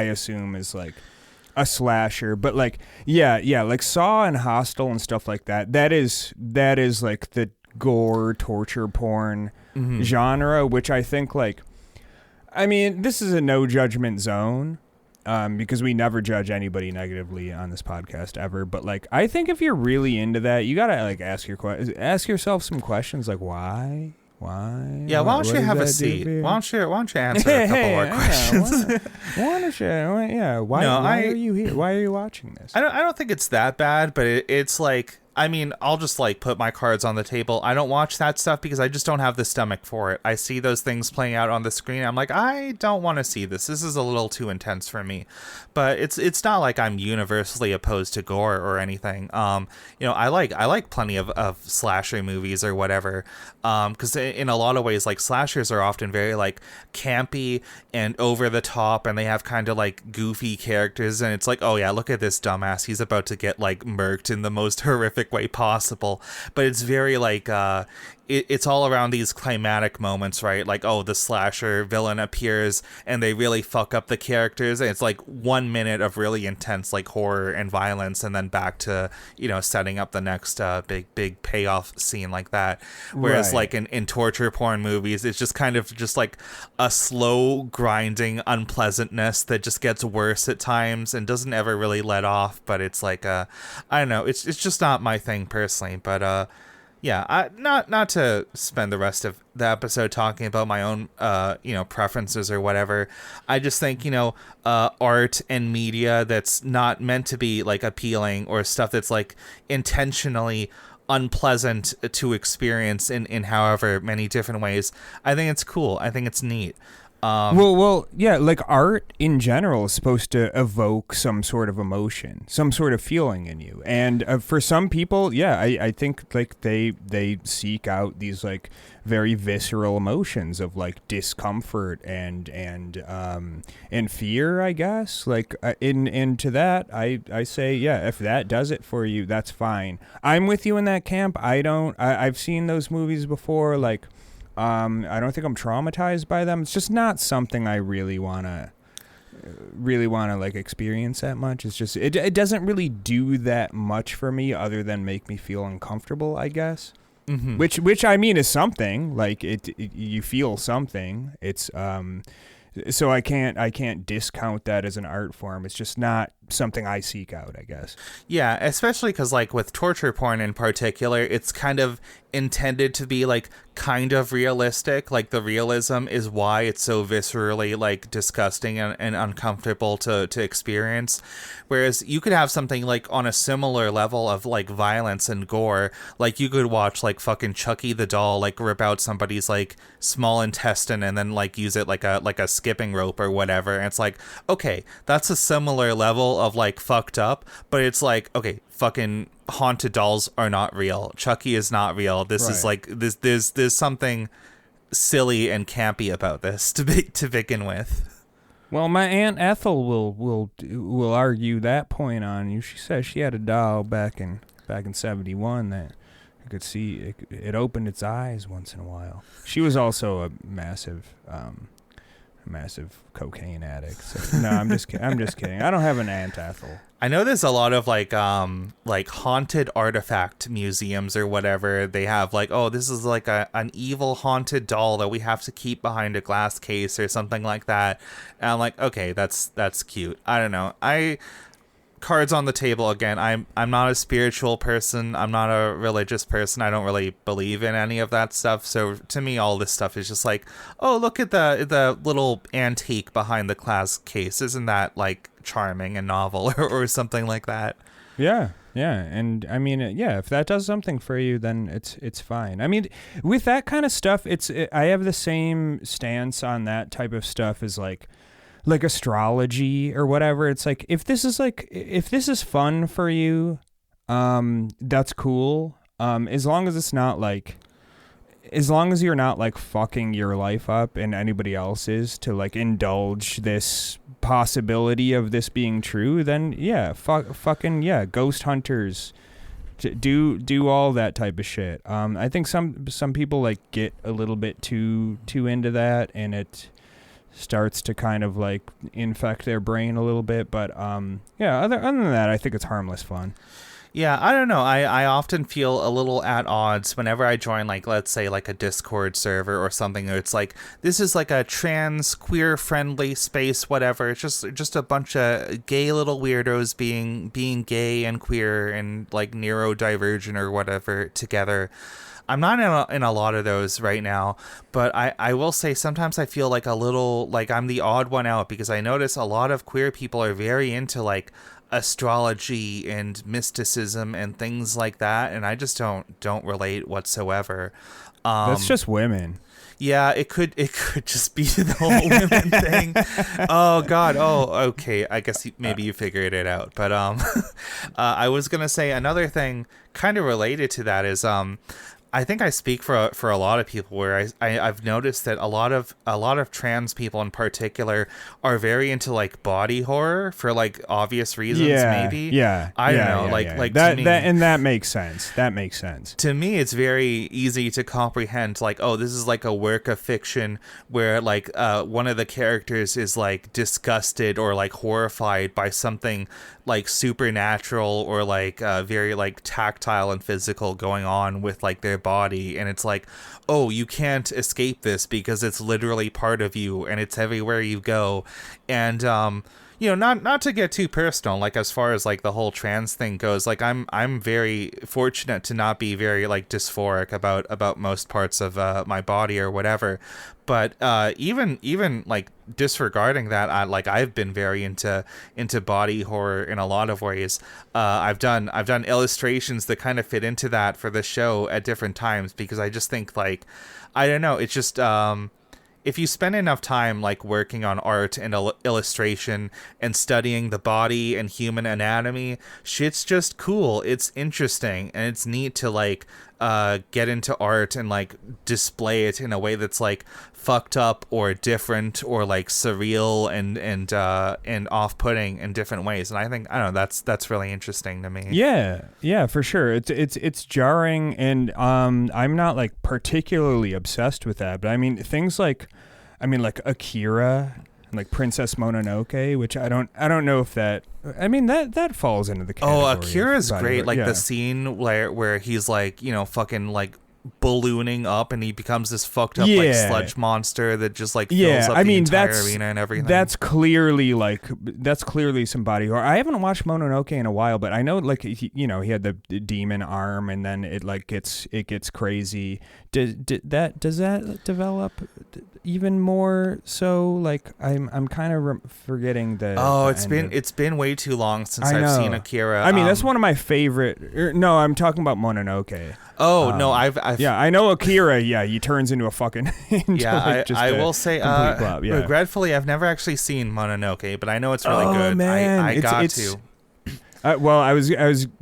assume is like a slasher. But like like Saw and Hostel and stuff like that. That is like the gore torture porn genre, which I think like, I mean, this is a no judgment zone, because we never judge anybody negatively on this podcast ever. But like, I think if you're really into that, you gotta like ask yourself some questions like why. Yeah, why don't you have a seat? Why don't you answer a couple more questions? Why are you here? Why are you watching this? I don't think it's that bad, but it's like, I mean, I'll just like put my cards on the table. I don't watch that stuff because I just don't have the stomach for it. I see those things playing out on the screen. I'm like, I don't want to see this. This is a little too intense for me. But it's not like I'm universally opposed to gore or anything. I like plenty of slasher movies or whatever. Because in a lot of ways, like slashers are often very like campy and over the top, and they have kind of like goofy characters. And it's like, oh yeah, look at this dumbass. He's about to get like murked in the most horrific way possible. But it's very like it's all around these climatic moments, right? Like, the slasher villain appears and they really fuck up the characters, and it's like 1 minute of really intense like horror and violence, and then back to setting up the next big payoff scene like that. Whereas like in torture porn movies, it's just kind of just like a slow grinding unpleasantness that just gets worse at times and doesn't ever really let off. But it's like I don't know, it's just not my thing personally. But not to spend the rest of the episode talking about my own, preferences or whatever. I just think, art and media that's not meant to be like appealing, or stuff that's like intentionally unpleasant to experience in however many different ways. I think it's cool. I think it's neat. Yeah, like art in general is supposed to evoke some sort of emotion, some sort of feeling in you. And for some people, I think like they seek out these like very visceral emotions of like discomfort and fear, I guess. Like into that, I say, if that does it for you, that's fine. I'm with you in that camp. I've seen those movies before, like I don't think I'm traumatized by them. It's just not something I really want to like experience that much. It's just it doesn't really do that much for me other than make me feel uncomfortable, I guess. Mm-hmm. Which I mean is something. Like you feel something. It's so I can't discount that as an art form. It's just not something I seek out, I guess. Yeah, especially because, like, with torture porn in particular, it's kind of intended to be, like, kind of realistic. Like, the realism is why it's so viscerally, like, disgusting and uncomfortable to experience. Whereas you could have something, like, on a similar level of, like, violence and gore. Like, you could watch, like, fucking Chucky the doll, like, rip out somebody's, like, small intestine and then, like, use it like a skipping rope or whatever. And it's like, okay, that's a similar level of like fucked up, but it's like, okay, fucking haunted dolls are not real. Chucky is not real. This is like there's something silly and campy about this to begin with. Well, my Aunt Ethel will argue that point on you. She says she had a doll back in '71 that you could see it opened its eyes once in a while. She was also a massive cocaine addict. So, no, I'm just kidding. I don't have an Aunt Ethel. I know there's a lot of like haunted artifact museums or whatever. They have like, oh, this is like an evil haunted doll that we have to keep behind a glass case or something like that. And I'm like, okay, that's cute. I don't know. Cards on the table again. I'm not a spiritual person. I'm not a religious person. I don't really believe in any of that stuff. So to me, all this stuff is just like, oh, look at the little antique behind the glass case. Isn't that like charming and novel or something like that? Yeah. And I mean, yeah, if that does something for you, then it's fine. I mean, with that kind of stuff, I have the same stance on that type of stuff as like astrology or whatever. It's like if this is fun for you, that's cool. As long as you're not like fucking your life up and anybody else's to like indulge this possibility of this being true, then yeah, fucking yeah, ghost hunters, do all that type of shit. I think some people like get a little bit too into that, and it starts to kind of like infect their brain a little bit, but yeah, other than that, I think it's harmless fun. Yeah, I don't know. I often feel a little at odds whenever I join, like, let's say, like a Discord server or something. It's like, this is like a trans, queer-friendly space, whatever. It's just a bunch of gay little weirdos being gay and queer and, like, neurodivergent or whatever together. I'm not in a lot of those right now, but I will say sometimes I feel like a little like I'm the odd one out because I notice a lot of queer people are very into like astrology and mysticism and things like that, and I just don't relate whatsoever. That's just women. Yeah, it could just be the whole women thing. Oh God. Oh, okay. I guess maybe you figured it out. But I was gonna say another thing kind of related to that is I think I speak for a lot of people where I've noticed that a lot of trans people in particular are very into like body horror for like obvious reasons. Maybe. Yeah. I don't know. Like that, to me, that makes sense. That makes sense. To me, it's very easy to comprehend. Like, oh, this is like a work of fiction where like one of the characters is like disgusted or like horrified by something like supernatural or like very like tactile and physical going on with like their body, and it's like, oh, you can't escape this because it's literally part of you and it's everywhere you go. And you know, not to get too personal, like as far as like the whole trans thing goes, like I'm very fortunate to not be very like dysphoric about most parts of my body or whatever. But even like disregarding that, I've been very into body horror in a lot of ways. I've done illustrations that kind of fit into that for the show at different times because I just think like, I don't know, it's just if you spend enough time like working on art and illustration and studying the body and human anatomy, shit's just cool. It's interesting and it's neat to like get into art and like display it in a way that's like fucked up or different or like surreal and off-putting in different ways. And I think, I don't know, that's really interesting to me. Yeah, for sure. It's jarring, and I'm not like particularly obsessed with that, but I mean things like Akira, like Princess Mononoke, which I don't know if that, I mean that falls into the category. Oh, Akira's great. Like yeah. the scene where he's like, you know, fucking like ballooning up and he becomes this fucked up like sludge monster that just like fills up the entire arena and everything. That's clearly some body horror. I haven't watched Mononoke in a while, but I know like he had the demon arm and then it gets crazy. Does that develop even more so? Like I'm kind of forgetting the. Oh, it's been way too long since I've seen Akira. I mean, that's one of my favorite. No, I'm talking about Mononoke. Oh no, I've yeah, I know Akira. Yeah, he turns into a fucking I will say blob, regretfully I've never actually seen Mononoke, but I know it's really good. Man. I got to. Well, I was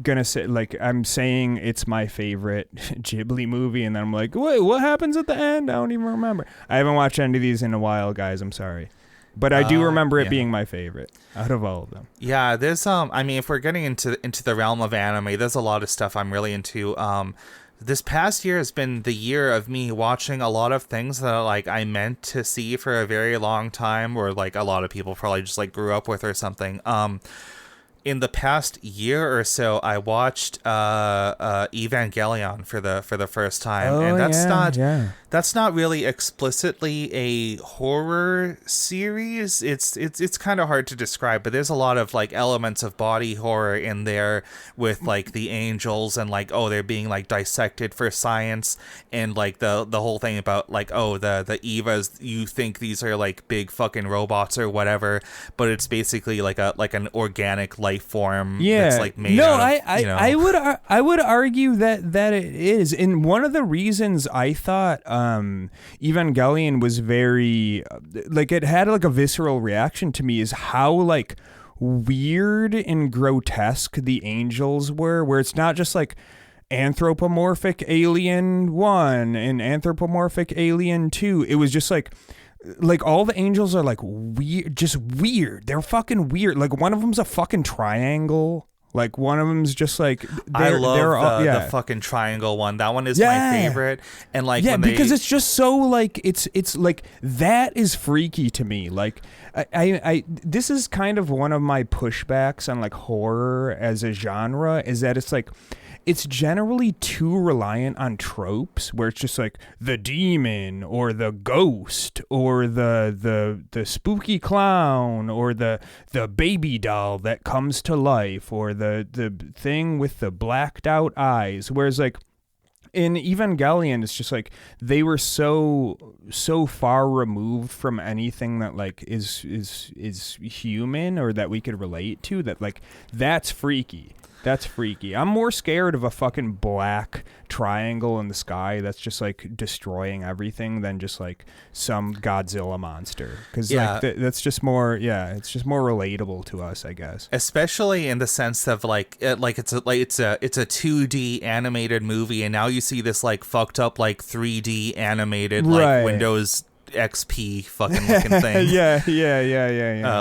gonna say, like, I'm saying it's my favorite Ghibli movie, and then I'm like, wait, what happens at the end? I don't even remember. I haven't watched any of these in a while, guys. I'm sorry, but I do remember it being my favorite out of all of them. Yeah, there's I mean, if we're getting into the realm of anime, there's a lot of stuff I'm really into. This past year has been the year of me watching a lot of things that like I meant to see for a very long time, or like a lot of people probably just like grew up with or something. In the past year or so, I watched Evangelion for the first time, and that's not really explicitly a horror series. It's kind of hard to describe, but there's a lot of like elements of body horror in there with like the angels and like, oh, they're being like dissected for science, and like the whole thing about like, oh, the Evas, you think these are like big fucking robots or whatever, but it's basically like an organic life form that's like made out of, you know. I would argue that it is, and one of the reasons I thought Evangelion was very like, it had like a visceral reaction to me is how like weird and grotesque the angels were, where it's not just like anthropomorphic alien 1 and anthropomorphic alien 2. It was just like all the angels are like weird, just weird. They're fucking weird. Like one of them's a fucking triangle. Like one of them's just like, I love the fucking triangle one. That one is my favorite. And like, because it's just so like, it's like, that is freaky to me. Like I this is kind of one of my pushbacks on like horror as a genre, is that it's like, it's generally too reliant on tropes where it's just like the demon or the ghost or the spooky clown or the baby doll that comes to life or the thing with the blacked out eyes. Whereas like in Evangelion, it's just like they were so far removed from anything that like is human or that we could relate to, that like that's freaky. That's freaky. I'm more scared of a fucking black triangle in the sky that's just like destroying everything than just like some Godzilla monster. Because like that's just more, it's just more relatable to us, I guess. Especially in the sense of like it's a 2D animated movie, and now you see this like fucked up like 3D animated like Windows XP fucking looking thing. Yeah.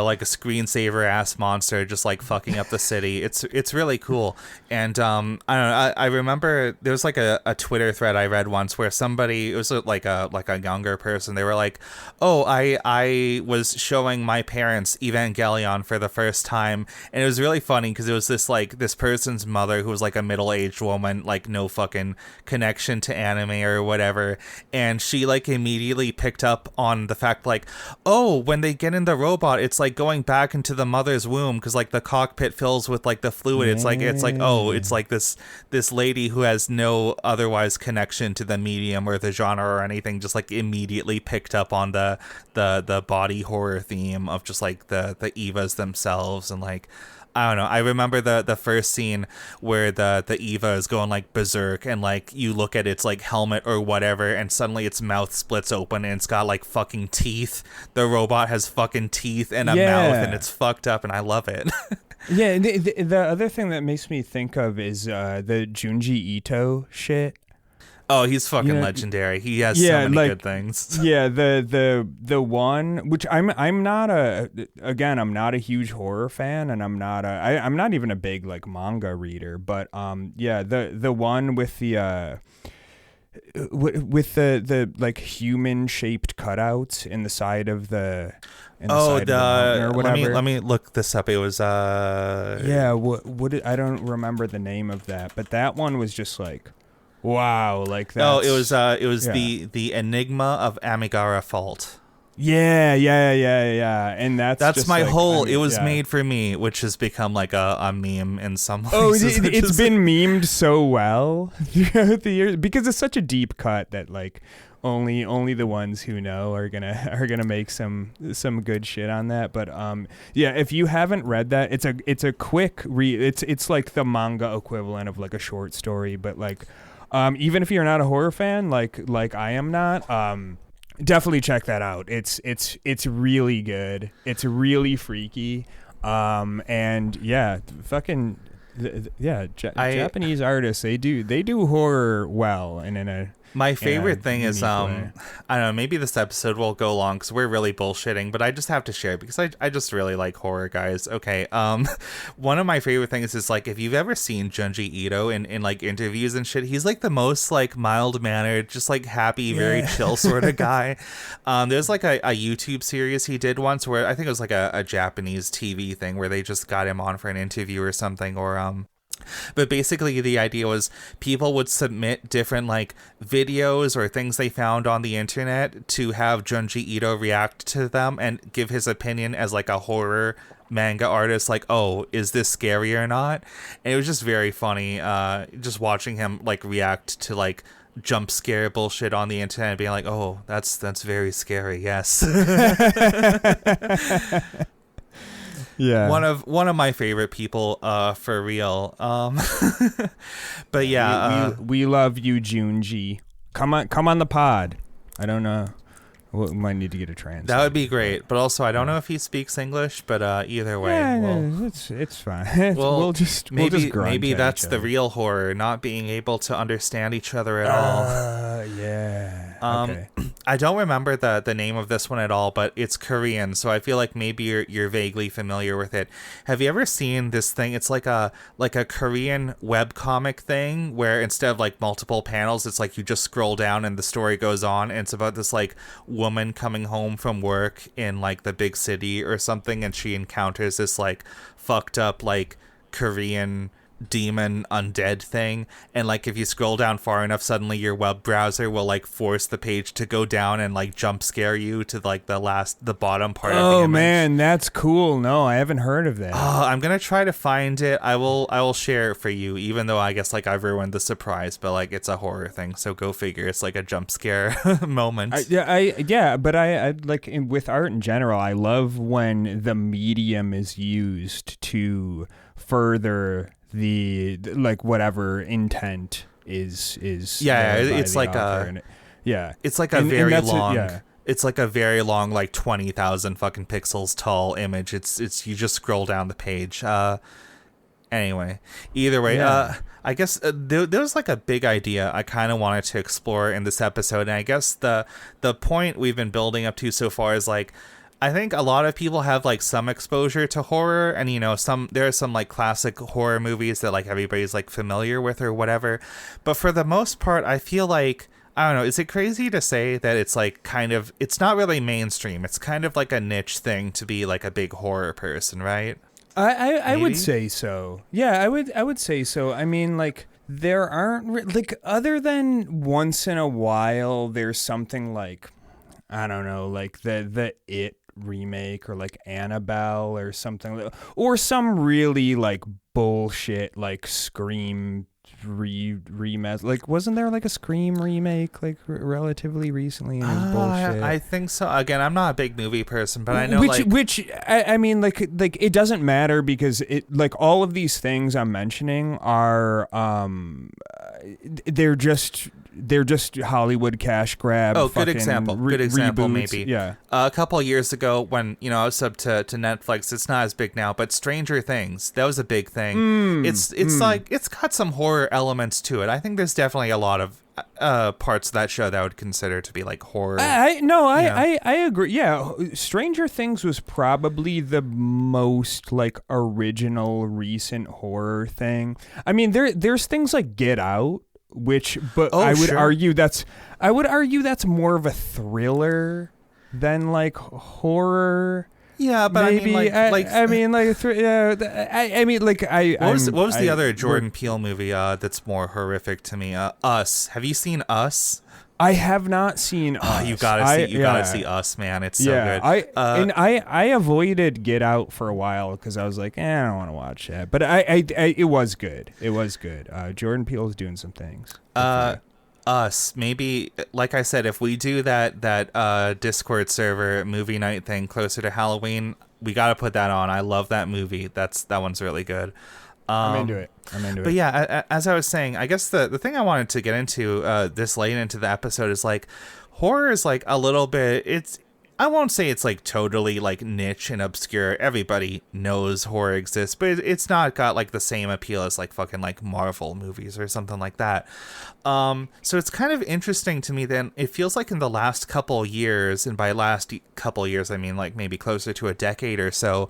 Like a screensaver ass monster just like fucking up the city. It's really cool. And I don't know, I remember there was like a Twitter thread I read once where somebody, it was like a younger person, they were like, oh, I was showing my parents Evangelion for the first time, and it was really funny because it was this person's mother who was like a middle-aged woman, like no fucking connection to anime or whatever, and she like immediately picked up on the fact like, oh, when they get in the robot, it's like going back into the mother's womb because like the cockpit fills with like the fluid. It's like oh, it's like this lady who has no otherwise connection to the medium or the genre or anything just like immediately picked up on the body horror theme of just like the Evas themselves. And like, I don't know, I remember the first scene where the Eva is going like berserk, and like you look at its like helmet or whatever, and suddenly its mouth splits open and it's got like fucking teeth. The robot has fucking teeth and a mouth, and it's fucked up, and I love it. The other thing that makes me think of is the Junji Ito shit. Oh, he's fucking You know, legendary. He has yeah, so many like, good things. yeah, the one which I'm not I'm not a huge horror fan, and I'm not even a big like manga reader, but yeah, the one with the with the like human shaped cutouts in the side of the side of the mountain or whatever. let me look this up. It was Yeah, I don't remember the name of that, but that one was just like, wow, like that. Oh, it was yeah. the Enigma of Amigara Fault. Yeah, and that's That's just my like, whole. I mean, It was yeah. made for me, which has become like a meme in some Oh, places. it's been memed so well throughout the years because it's such a deep cut that like only the ones who know are gonna make some good shit on that. But yeah, if you haven't read that, it's a quick read. It's like the manga equivalent of like a short story, but like even if you're not a horror fan, like I am not, definitely check that out. It's really good. It's really freaky. And yeah, fucking Japanese artists, they do horror well and in a My favorite thing is, unique I way. don't know, maybe this episode will go long because we're really bullshitting, but I just have to share it because I just really like horror, guys. Okay, one of my favorite things is, like, if you've ever seen Junji Ito in like, interviews and shit, he's, like, the most, like, mild-mannered, just, like, happy, very chill sort of guy. There's, like, a YouTube series he did once where I think it was, like, a Japanese TV thing where they just got him on for an interview or something, or, but basically the idea was people would submit different like videos or things they found on the internet to have Junji Ito react to them and give his opinion as like a horror manga artist, like, oh, is this scary or not? And it was just very funny just watching him like react to like jump scare bullshit on the internet and being like, oh, that's very scary, yes. Yeah. One of my favorite people, for real. But yeah, we love you, Junji. Come on the pod. I don't know. We might need to get a translator. that would be great. But also, I don't know if he speaks English. But either way, Yeah, it's fine. We'll just grunt maybe at that's each the other. real horror, not being able to understand each other at all. Yeah. Okay. I don't remember the name of this one at all, but it's Korean, so I feel like maybe you're vaguely familiar with it. Have you ever seen this thing? It's like a Korean webcomic thing where instead of like multiple panels, it's like you just scroll down and the story goes on, and it's about this like woman coming home from work in like the big city or something, and she encounters this like fucked up like Korean demon undead thing, and like if you scroll down far enough, suddenly your web browser will like force the page to go down and like jump scare you to like the bottom part of the image. Oh man, that's cool. No, I haven't heard of that. I'm gonna try to find it. I will share it for you, even though I guess like I've ruined the surprise, but like it's a horror thing, so go figure. It's like a jump scare moment. But I like with art in general, I love when the medium is used to further the like whatever intent is Yeah, there by it's the like author, a and yeah, it's like a And very that's long yeah. it's like a very long, like 20,000 fucking pixels tall image. It's you just scroll down the page. Anyway, either way, Yeah. I guess there was like a big idea I kind of wanted to explore in this episode, and I guess the point we've been building up to so far is like, I think a lot of people have like some exposure to horror, and you know, there are some like classic horror movies that like everybody's like familiar with or whatever. But for the most part, I feel like, I don't know, is it crazy to say that it's like kind of, it's not really mainstream. It's kind of like a niche thing to be like a big horror person, right? I would Maybe? say so. Yeah, I would say so. I mean, like there aren't like, other than once in a while there's something like, I don't know, like the It remake or like Annabelle or something, or some really like bullshit like Scream remake. Like, wasn't there like a Scream remake like relatively recently, and it was bullshit? I think so. Again, I'm not a big movie person, but I know which I mean, like it doesn't matter because it, like, all of these things I'm mentioning are they're just Hollywood cash grab. Oh, good example. Good example, reboots. maybe. Yeah. A couple of years ago, when I was sub to Netflix, it's not as big now, but Stranger Things, that was a big thing. It's like, it's got some horror elements to it. I think there's definitely a lot of parts of that show that I would consider to be like horror. I agree. Yeah, Stranger Things was probably the most like original recent horror thing. I mean, there's things like Get Out, but I would argue that's more of a thriller than like horror. Yeah, but maybe what was the other Jordan Peele movie that's more horrific to me? Us. Have you seen Us? I have not seen Us. You gotta see Us, man. It's so good. I avoided Get Out for a while because I was like, I don't want to watch that. But it was good. It was good. Jordan Peele's doing some things. Us, maybe, like I said, if we do that Discord server movie night thing closer to Halloween, we got to put that on. I love that movie. That one's really good. I'm into it. But yeah, as I was saying, I guess the thing I wanted to get into this late into the episode is like horror is like a little bit, I won't say it's like totally like niche and obscure. Everybody knows horror exists, but it's not got like the same appeal as like fucking like Marvel movies or something like that. So it's kind of interesting to me then. It feels like in the last couple years, and by last couple years, I mean like maybe closer to a decade or so,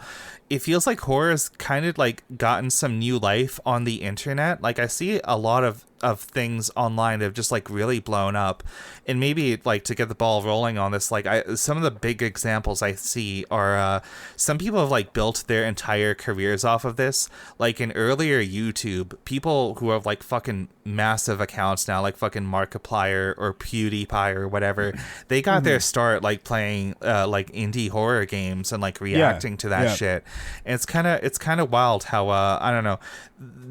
it feels like horror has kind of like gotten some new life on the internet. Like I see a lot of things online that have just like really blown up, and maybe like to get the ball rolling on this, like some of the big examples I see are some people have like built their entire careers off of this. Like in earlier YouTube, people who have like fucking massive accounts now, like fucking Markiplier or PewDiePie or whatever, they got their start like playing like indie horror games and like reacting to that shit. And it's kind of wild how I don't know,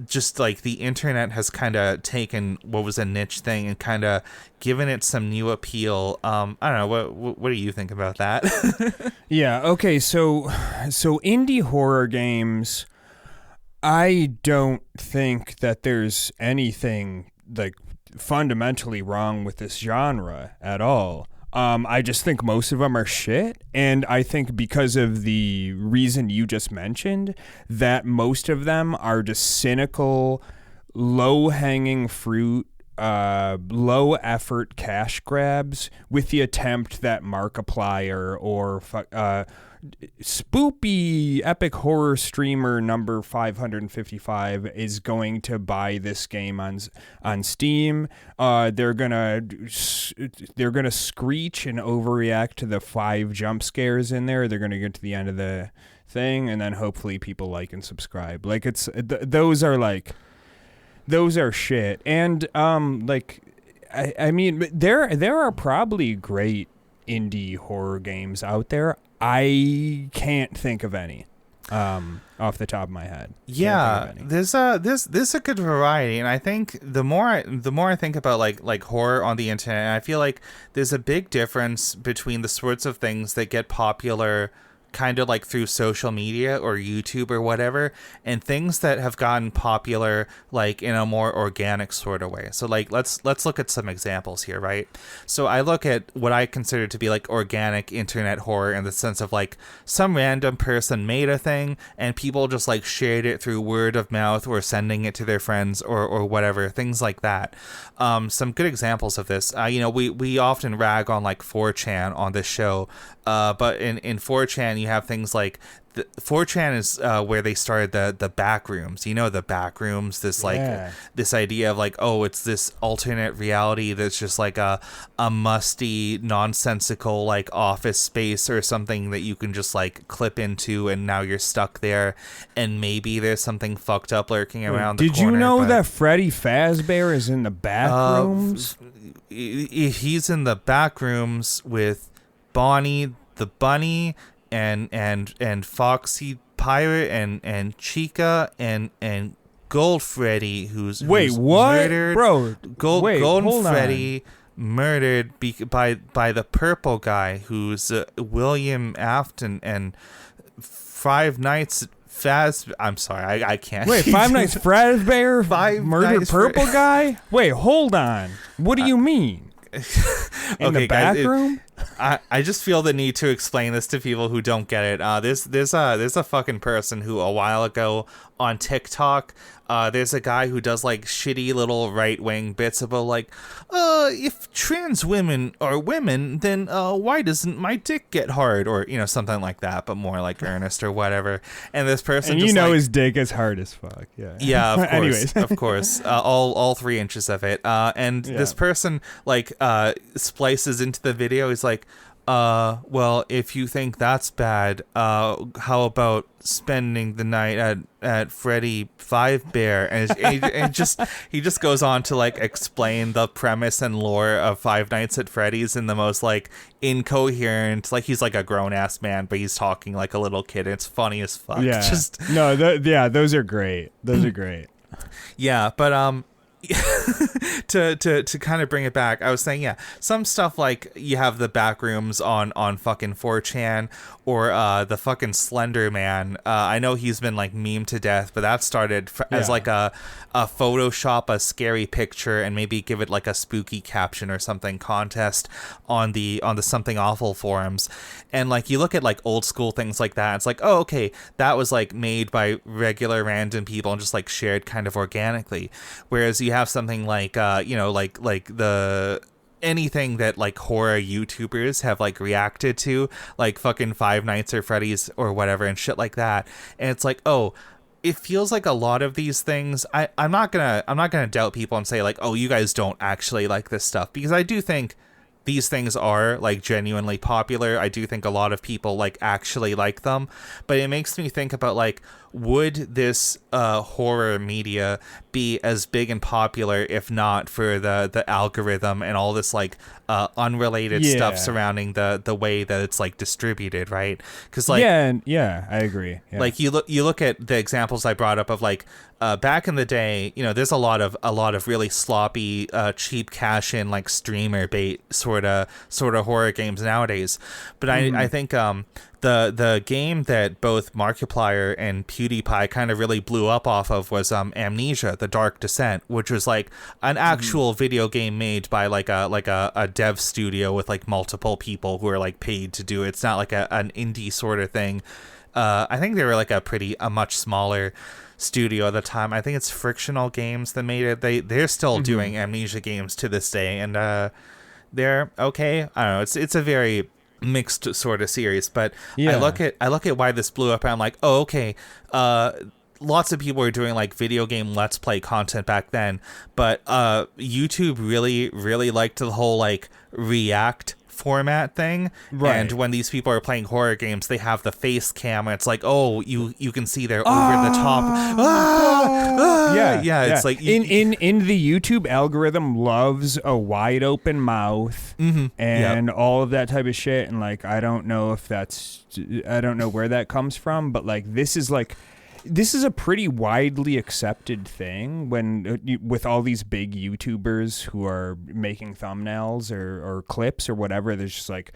just like the internet has kind of taken what was a niche thing and kind of given it some new appeal. I don't know, what do you think about that? Yeah, okay, so indie horror games, I don't think that there's anything like fundamentally wrong with this genre at all. I just think most of them are shit, and I think because of the reason you just mentioned, that most of them are just cynical, low-hanging fruit, low-effort cash grabs with the attempt that Markiplier or spoopy epic horror streamer number 555 is going to buy this game on Steam. They're gonna screech and overreact to the 5 jump scares in there. They're gonna get to the end of the thing, and then hopefully people like and subscribe. Like those are shit. And I mean there are probably great indie horror games out there. I can't think of any off the top of my head. Yeah, there's a good variety, and I think the more I think about like horror on the internet, I feel like there's a big difference between the sorts of things that get popular kind of like through social media or YouTube or whatever, and things that have gotten popular like in a more organic sort of way. So like let's look at some examples here, right? So I look at what I consider to be like organic internet horror in the sense of like some random person made a thing and people just like shared it through word of mouth or sending it to their friends or whatever, things like that. Some good examples of this, we often rag on like 4chan on this show, but in 4chan you have things like 4chan is where they started the back rooms. The back rooms, this like this idea of like, oh, it's this alternate reality that's just like a musty, nonsensical like office space or something that you can just like clip into, and now you're stuck there, and maybe there's something fucked up lurking around the corner. Did you know that Freddy Fazbear is in the back rooms? He's in the back rooms with Bonnie the Bunny and Foxy Pirate and Chica and Gold Freddy, who's murdered. Bro, Golden Freddy murdered by the purple guy, who's William Afton, and Five Nights I'm sorry, I can't. Wait, Five Nights Fazbear murdered purple guy? Wait, hold on. What do you mean? In the back room? I just feel the need to explain this to people who don't get it. There's a fucking person who a while ago on TikTok, there's a guy who does like shitty little right wing bits about like, if trans women are women, then why doesn't my dick get hard, or something like that, but more like earnest or whatever. And this person, and just his dick is hard as fuck. Yeah. Yeah. Of course. Anyways. Of course. All 3 inches of it. And this person like splices into the video. He's like, well, if you think that's bad, how about spending the night at Freddy 5 Bear? And he just goes on to like explain the premise and lore of Five Nights at Freddy's in the most like incoherent, like he's like a grown ass man, but he's talking like a little kid. It's funny as fuck. Yeah. Those are great. Those are great. Yeah, but to kind of bring it back, I was saying, some stuff like you have the back rooms on fucking 4chan, or the fucking Slender Man. I know he's been like memed to death, but that started as like a Photoshop a scary picture and maybe give it like a spooky caption or something contest on the Something Awful forums. And like you look at like old school things like that, it's like, oh, okay, that was like made by regular random people and just like shared kind of organically. Whereas you have something like like the anything that like horror YouTubers have like reacted to, like fucking Five Nights or Freddy's or whatever and shit like that. And it's like, oh, it feels like a lot of these things, I'm not gonna doubt people and say like, oh, you guys don't actually like this stuff, because I do think these things are like genuinely popular. I do think a lot of people like actually like them, but it makes me think about like, would this horror media be as big and popular if not for the algorithm and all this like unrelated stuff surrounding the way that it's like distributed, right? Because like I agree. Yeah. Like you look at the examples I brought up of like back in the day, there's a lot of really sloppy cheap cash in like streamer bait sort of horror games nowadays, but I think the game that both Markiplier and PewDiePie kind of really blew up off of was Amnesia: The Dark Descent, which was like an actual video game made by like a dev studio with like multiple people who are like paid to do it. It's not like an indie sort of thing. I think they were like a much smaller studio at the time. I think it's Frictional Games that made it. They're still doing Amnesia games to this day, and they're okay. I don't know. It's a very mixed sort of series, but I look at why this blew up and I'm like, oh, okay, lots of people were doing like video game let's play content back then, but YouTube really liked the whole like react format thing, right? And when these people are playing horror games, they have the face cam and it's like, oh, you can see they're over the top. It's like in the YouTube algorithm loves a wide open mouth and all of that type of shit, and like I don't know where that comes from, but like this is a pretty widely accepted thing with all these big YouTubers who are making thumbnails or clips or whatever. There's just like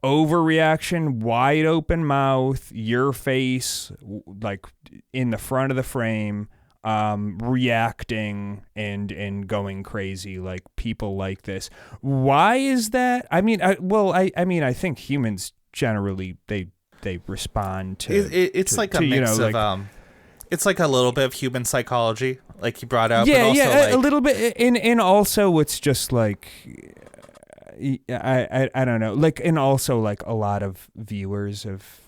overreaction, wide open mouth, your face like in the front of the frame, reacting and going crazy. Like people like this. Why is that? I mean, I think humans generally they respond to it's like a mix of it's like a little bit of human psychology, like you brought up. Yeah, but also like, a little bit. And also it's just like, I don't know. Like, and also like a lot of viewers of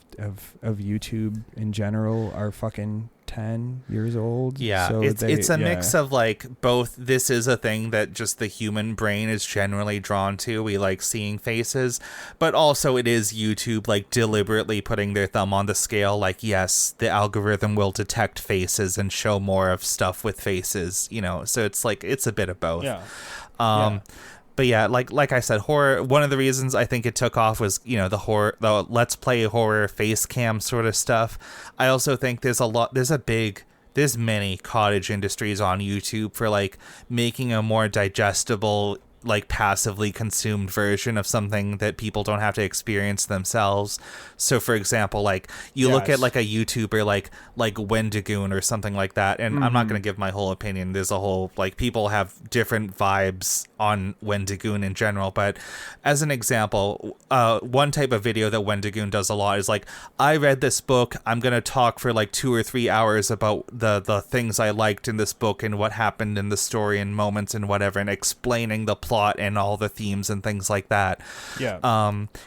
YouTube in general are fucking 10 years old. Yeah, so it's a mix of like both. This is a thing that just the human brain is generally drawn to. We like seeing faces, but also it is YouTube like deliberately putting their thumb on the scale. Like, yes, the algorithm will detect faces and show more of stuff with faces. So it's like it's a bit of both. Yeah. But yeah, like I said, horror, one of the reasons I think it took off was, the let's play horror face cam sort of stuff. I also think there's many cottage industries on YouTube for like making a more digestible, like passively consumed version of something that people don't have to experience themselves. So for example, like you look at like a YouTuber like Wendigoon or something like that, and I'm not going to give my whole opinion. There's a whole like people have different vibes on Wendigoon in general, but as an example, one type of video that Wendigoon does a lot is like, I read this book, I'm gonna talk for like 2 or 3 hours about the things I liked in this book and what happened in the story and moments and whatever, and explaining the plot and all the themes and things like that. Yeah.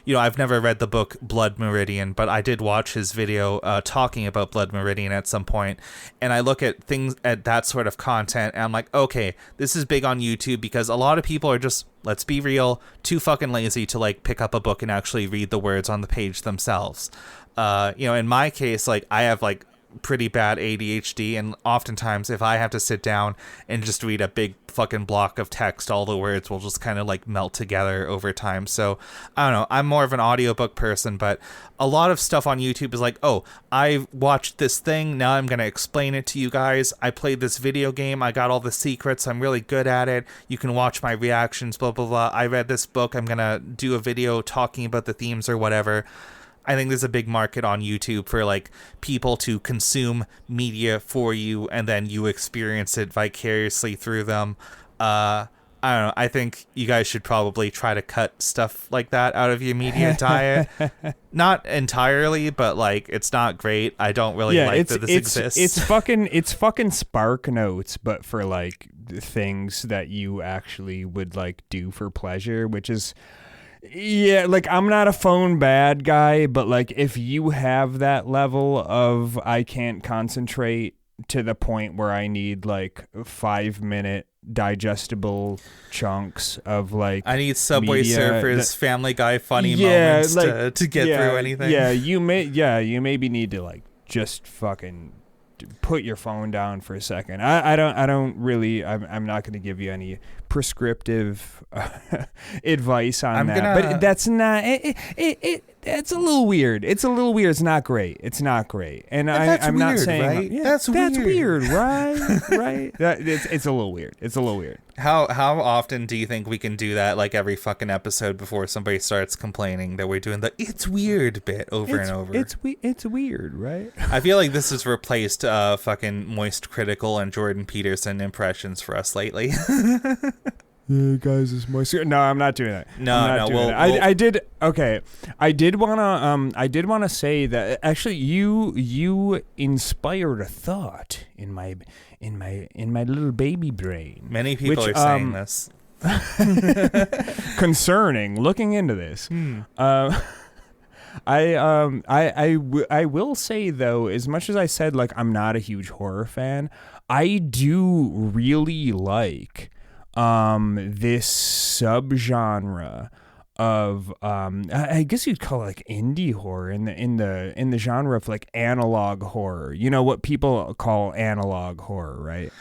You know, I've never read the book Blood Meridian, but I did watch his video talking about Blood Meridian at some point, and I look at things at that sort of content and I'm like, okay, this is big on YouTube because a lot of people are just, let's be real, too fucking lazy to like pick up a book and actually read the words on the page themselves. You know, in my case, like I have like pretty bad ADHD, and oftentimes if I have to sit down and just read a big fucking block of text, all the words will just kind of like melt together over time. So I don't know, I'm more of an audiobook person, but a lot of stuff on YouTube is like, oh, I watched this thing, now I'm gonna explain it to you guys. I played this video game, I got all the secrets, I'm really good at it, you can watch my reactions, blah blah blah. I read this book, I'm gonna do a video talking about the themes or whatever. I think there's a big market on YouTube for like people to consume media for you and then you experience it vicariously through them. I don't know. I think you guys should probably try to cut stuff like that out of your media diet. Not entirely, but like it's not great. I don't really like that this exists. It's fucking Spark Notes, but for like things that you actually would like do for pleasure, which is. Yeah, like I'm not a phone bad guy, but like if you have that level of I can't concentrate to the point where I need like 5-minute digestible chunks of like I need Subway media Surfers, Family Guy funny moments like, to get through anything. Yeah, you maybe need to like just fucking put your phone down for a second. I don't really. I'm not going to give you any prescriptive advice on that. But that's not. It's a little weird. It's a little weird. It's not great. It's not great. And I'm weird, not saying right? Yeah, that's weird, right? Right. It's a little weird. It's a little weird. How often do you think we can do that? Like every fucking episode before somebody starts complaining that we're doing the "it's weird" bit over and over. It's weird, right? I feel like this has replaced fucking Moist Critical and Jordan Peterson impressions for us lately. Yeah, guys, it's Moist. No, I'm not doing that. No. I did. Okay, I did wanna say that actually you inspired a thought in my little baby brain. Many people are saying this. Concerning looking into this. I will say though, as much as I said like I'm not a huge horror fan, I do really like this subgenre of I guess you'd call it like indie horror in the genre of like analog horror. You know what people call analog horror, right?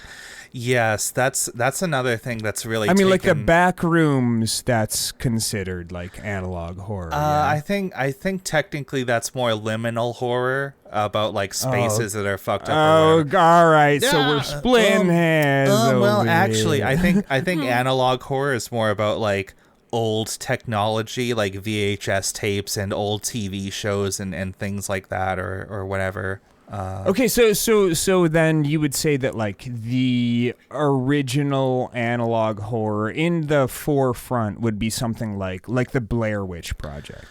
Yes, that's another thing that's really. I mean, like the back rooms. That's considered like analog horror. Yeah? I think technically that's more liminal horror about like spaces that are fucked up. Oh, all right. Yeah, so we're splitting hairs. Well, actually, I think analog horror is more about like old technology, like VHS tapes and old TV shows and things like that, or whatever. Okay, so then you would say that like the original analog horror in the forefront would be something like the Blair Witch Project.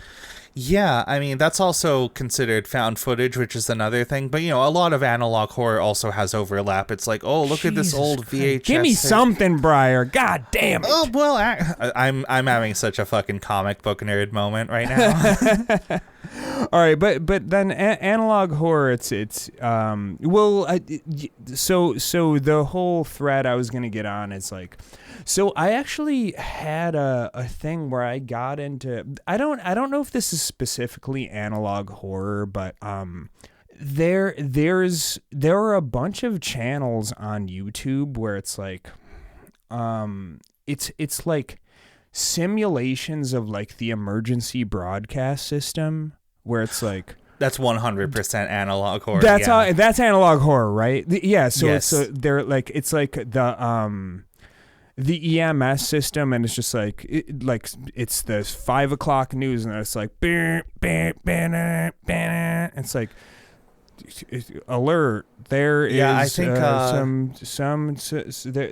Yeah, I mean that's also considered found footage, which is another thing. But you know, a lot of analog horror also has overlap. It's like, oh, look at this old VHS. Give me something, Briar. God damn it. Oh well, I'm having such a fucking comic book nerd moment right now. All right, but then analog horror, it's so the whole thread I was gonna get on is like, so I actually had a thing where I got into, I don't know if this is specifically analog horror, but there are a bunch of channels on YouTube where it's like it's like simulations of like the emergency broadcast system, where it's like that's 100% analog horror. That's analog horror, right? Yeah. So yes. So they're like, it's like the EMS system, and it's just like it's the 5 o'clock news, and it's like it's like alert. There Yeah, is I think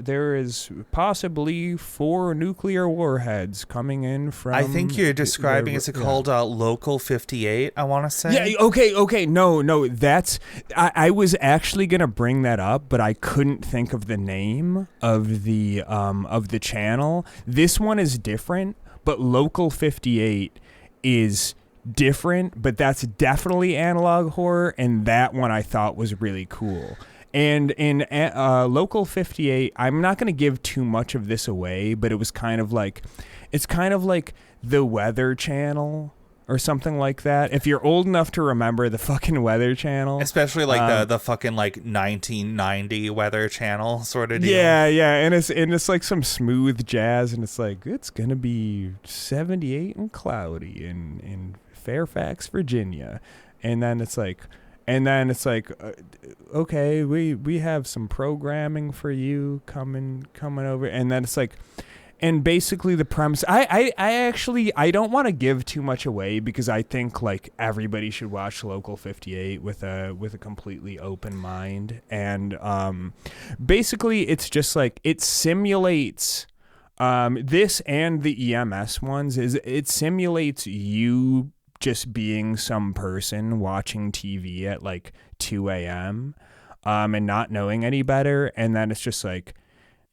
there is possibly 4 nuclear warheads coming in from. I think you're describing, is it called Local 58, I want to say? Yeah, okay. No, that's... I was actually going to bring that up, but I couldn't think of the name of the channel. This one is different, but Local 58 is different, but that's definitely analog horror, and that one I thought was really cool. And in Local 58, I'm not going to give too much of this away, but it's kind of like the Weather Channel or something like that. If you're old enough to remember the fucking Weather Channel, especially like the fucking like 1990 Weather Channel sort of deal. Yeah, and it's like some smooth jazz, and it's like it's gonna be 78 and cloudy in Fairfax, Virginia, and then it's like, okay, we have some programming for you coming over, and then it's like, and basically the premise, I actually don't want to give too much away, because I think like everybody should watch Local 58 with a completely open mind, and basically it's just like it simulates. This and the EMS ones it simulates you just being some person watching TV at like 2 a.m. And not knowing any better, and then it's just like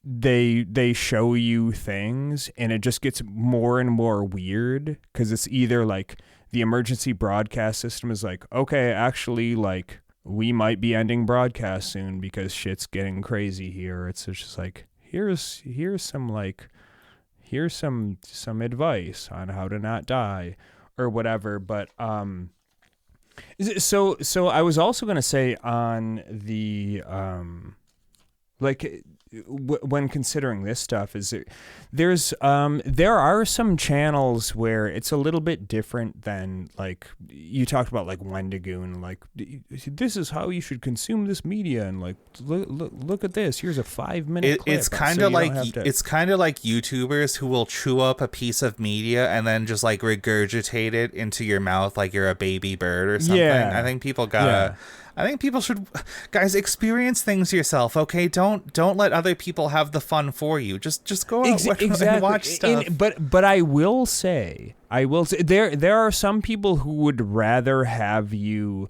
they show you things, and it just gets more and more weird, because it's either like the emergency broadcast system is like, okay, actually, like we might be ending broadcast soon because shit's getting crazy here. It's just like here's some advice on how to not die or whatever. But so I was also going to say on the like when considering this stuff, there are some channels where it's a little bit different than, like, you talked about like Wendigo, and like this is how you should consume this media, and like look at this, here's a 5-minute clip. It's kind of like YouTubers who will chew up a piece of media and then just like regurgitate it into your mouth like you're a baby bird or something. Yeah. I think people should, guys, experience things yourself. Okay, don't let other people have the fun for you. Just go out and watch stuff. But I will say there are some people who would rather have you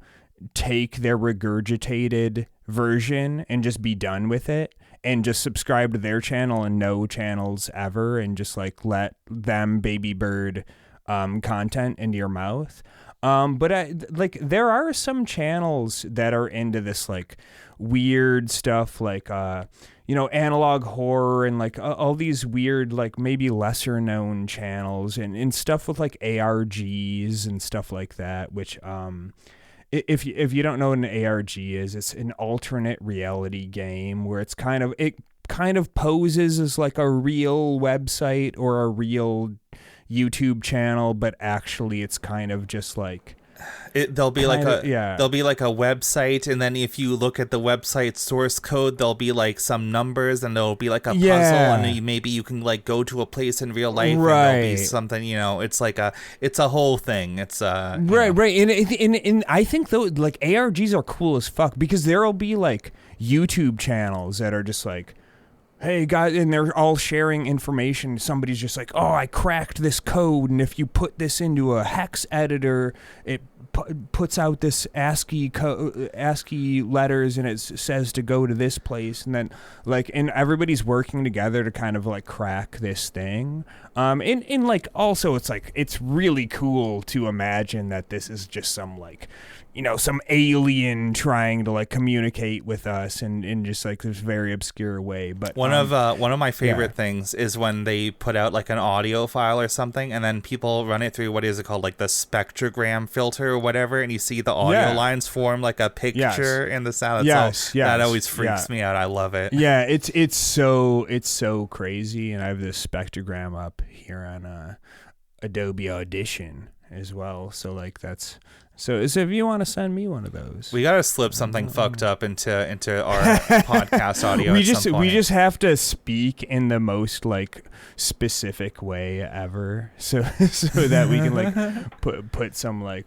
take their regurgitated version and just be done with it, and just subscribe to their channel and no channels ever, and just like let them baby bird content into your mouth. But there are some channels that are into this like weird stuff, like analog horror, and like all these weird, like maybe lesser known channels, and stuff with like ARGs and stuff like that. Which if you don't know what an ARG is, it's an alternate reality game where it kind of poses as like a real website or a real YouTube channel, but actually it's kind of just like there'll be like a website, and then if you look at the website source code, there'll be like some numbers, and there'll be like a puzzle, and maybe you can like go to a place in real life, right, and there'll be something, it's like it's a whole thing. It's right. And I think though, like ARGs are cool as fuck, because there'll be like YouTube channels that are just like, hey guys, and they're all sharing information. Somebody's just like, oh, I cracked this code, and if you put this into a hex editor, it puts out this ASCII letters, and it says to go to this place, and then like, and everybody's working together to kind of like crack this thing. And like also it's like, it's really cool to imagine that this is just some like, some alien trying to like communicate with us in just like this very obscure way. But one of my favorite things is when they put out like an audio file or something, and then people run it through, what is it called, like the spectrogram filter or whatever, and you see the audio lines form like a picture in the sound. That always freaks me out. I love it. Yeah, it's so crazy, and I have this spectrogram up here on Adobe Audition as well. So like that's. So if you want to send me one of those, we gotta slip something fucked up into our podcast audio. We just have to speak in the most like specific way ever, so that we can like put some like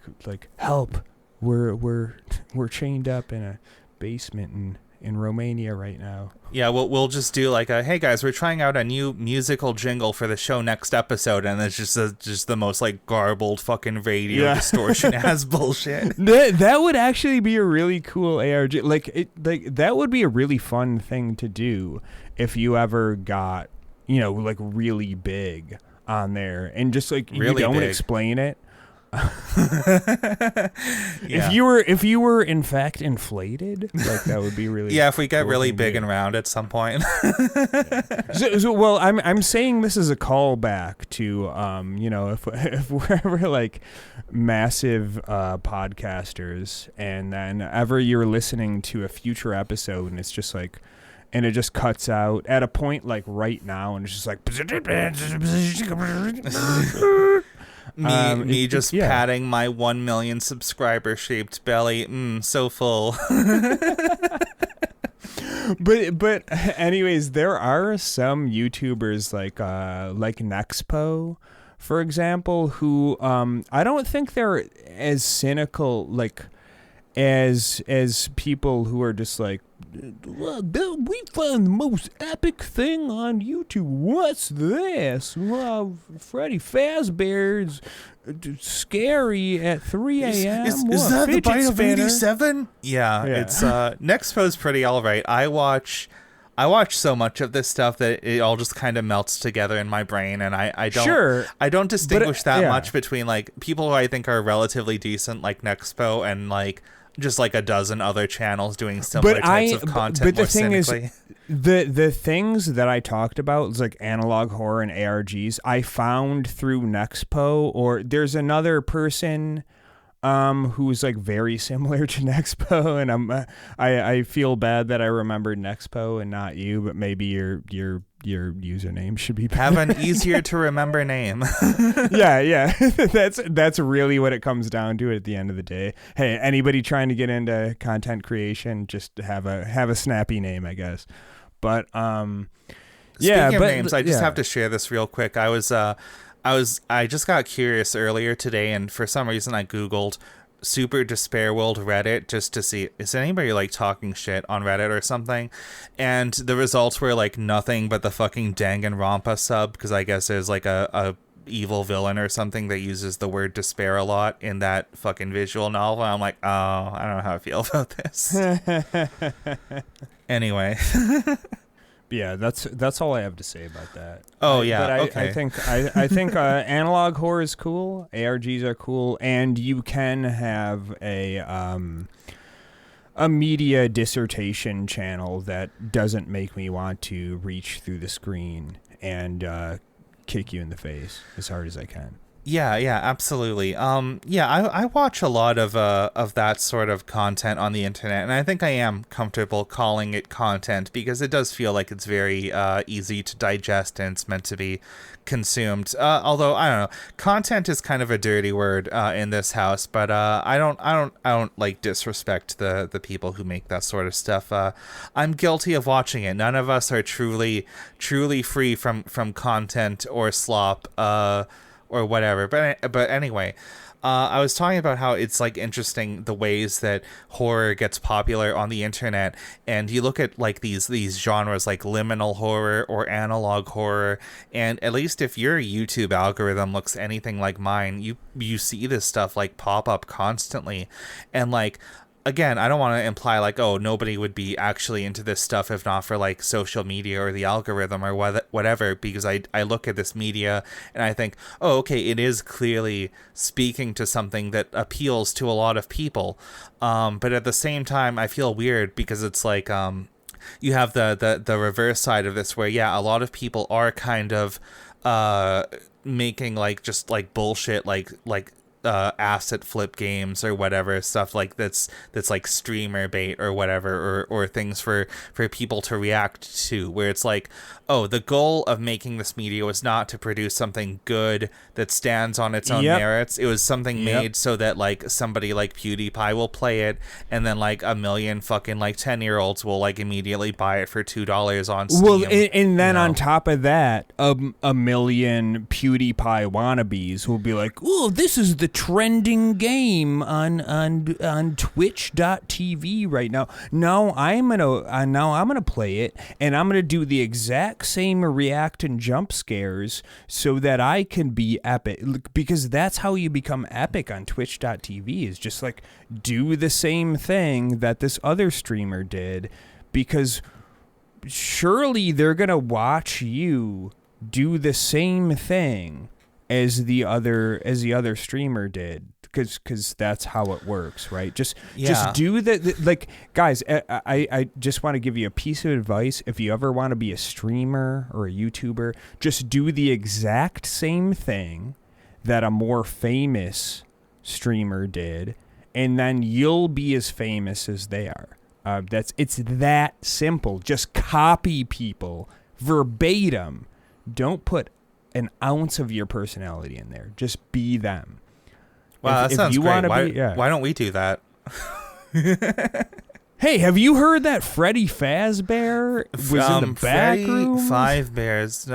help. we're chained up in a basement in Romania right now. Yeah, we'll just do like hey guys, we're trying out a new musical jingle for the show next episode, and it's just the most like garbled fucking radio distortion ass bullshit. That would actually be a really cool ARG. Like that would be a really fun thing to do if you ever got, like really big on there, and just like really you don't big. Explain it. Yeah. If you were in fact inflated, like that would be really if we get cool really big and round at some point. well, I'm saying this is a callback to if we're ever like massive podcasters, and then ever you're listening to a future episode and it's just like, and it just cuts out at a point like right now, and it's just like me just patting my 1 million subscriber shaped belly. So full. But anyways, there are some YouTubers like Nexpo, for example, who I don't think they're as cynical like as people who are just like, well, we found the most epic thing on YouTube. What's this? Well, Freddy Fazbear's scary at 3 a.m. Is that the Bite of spinner? 87? Yeah, it's Nexpo's pretty all right. I watch so much of this stuff that it all just kind of melts together in my brain, and I don't distinguish that much between like people who I think are relatively decent like Nexpo and like just like a dozen other channels doing similar types of content. But the more thing cynically. is, the things that I talked about was like analog horror and ARGs. I found through Nexpo, or there's another person who's like very similar to Nexpo, and I feel bad that I remembered Nexpo and not you, but maybe your username should be better. Have an easier to remember name. yeah. That's really what it comes down to at the end of the day. Hey, anybody trying to get into content creation, just have a snappy name, I guess. But Speaking of names, I just have to share this real quick. I just got curious earlier today, and for some reason I Googled Super Despair World Reddit just to see, is anybody like talking shit on Reddit or something? And the results were like nothing but the fucking Danganronpa sub, because I guess there's like a evil villain or something that uses the word despair a lot in that fucking visual novel. I'm like, oh, I don't know how I feel about this. Anyway. Yeah, that's all I have to say about that. Oh, I think analog horror is cool. ARGs are cool, and you can have a media dissertation channel that doesn't make me want to reach through the screen and kick you in the face as hard as I can. Yeah, absolutely. I watch a lot of that sort of content on the internet, and I think I am comfortable calling it content because it does feel like it's very easy to digest and it's meant to be consumed. Although I don't know, content is kind of a dirty word in this house, but I don't like disrespect the people who make that sort of stuff. I'm guilty of watching it. None of us are truly free from content or slop. Or whatever, but anyway, I was talking about how it's like interesting the ways that horror gets popular on the internet, and you look at like these genres like liminal horror or analog horror, and at least if your YouTube algorithm looks anything like mine, you see this stuff like pop up constantly, and like. Again, I don't want to imply like, oh, nobody would be actually into this stuff if not for like social media or the algorithm or whatever, because I look at this media and I think, oh, okay, it is clearly speaking to something that appeals to a lot of people. But at the same time, I feel weird because it's like you have the reverse side of this where, yeah, a lot of people are kind of making like just like bullshit like asset flip games or whatever stuff like that's like streamer bait or whatever or things for people to react to, where it's like, oh, the goal of making this media was not to produce something good that stands on its own merits. It was something made so that like somebody like PewDiePie will play it, and then like a million fucking like 10-year-olds will like immediately buy it for $2 on Steam. Well, and then on top of that, a million PewDiePie wannabes will be like, oh, this is the trending game on Twitch.tv right now. Now I'm gonna play it, and I'm gonna do the exact same react and jump scares so that I can be epic, because that's how you become epic on Twitch.tv, is just like do the same thing that this other streamer did, because surely they're gonna watch you do the same thing as the other streamer did, because that's how it works, right? Just do the like, guys. I just want to give you a piece of advice. If you ever want to be a streamer or a YouTuber, just do the exact same thing that a more famous streamer did, and then you'll be as famous as they are. It's that simple. Just copy people verbatim. Don't put an ounce of your personality in there. Just be them. Wow, that sounds great. Why don't we do that? Hey, have you heard that Freddy Fazbear was in the back room? Freddy Fazbear's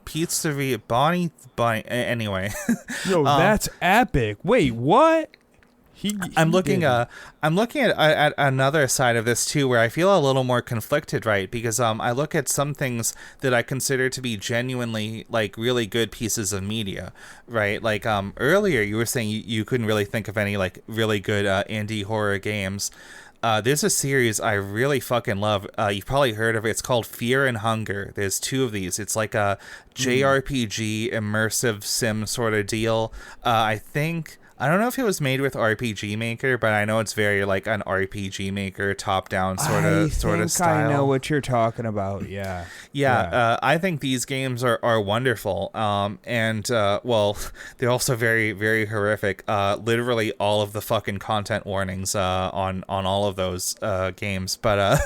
Pizzeria Bonnie. Anyway, yo, that's epic. Wait, what? I'm looking at another side of this too, where I feel a little more conflicted, right? Because I look at some things that I consider to be genuinely like really good pieces of media, right? Like earlier you were saying you couldn't really think of any like really good indie horror games. There's a series I really fucking love. You've probably heard of it. It's called Fear and Hunger. There's 2 of these. It's like a JRPG immersive sim sort of deal. I don't know if it was made with RPG Maker, but I know it's very like an RPG Maker top-down sort of style. I know what you're talking about. Yeah. I think these games are wonderful. Well, they're also very, very horrific. Literally all of the fucking content warnings on all of those games. But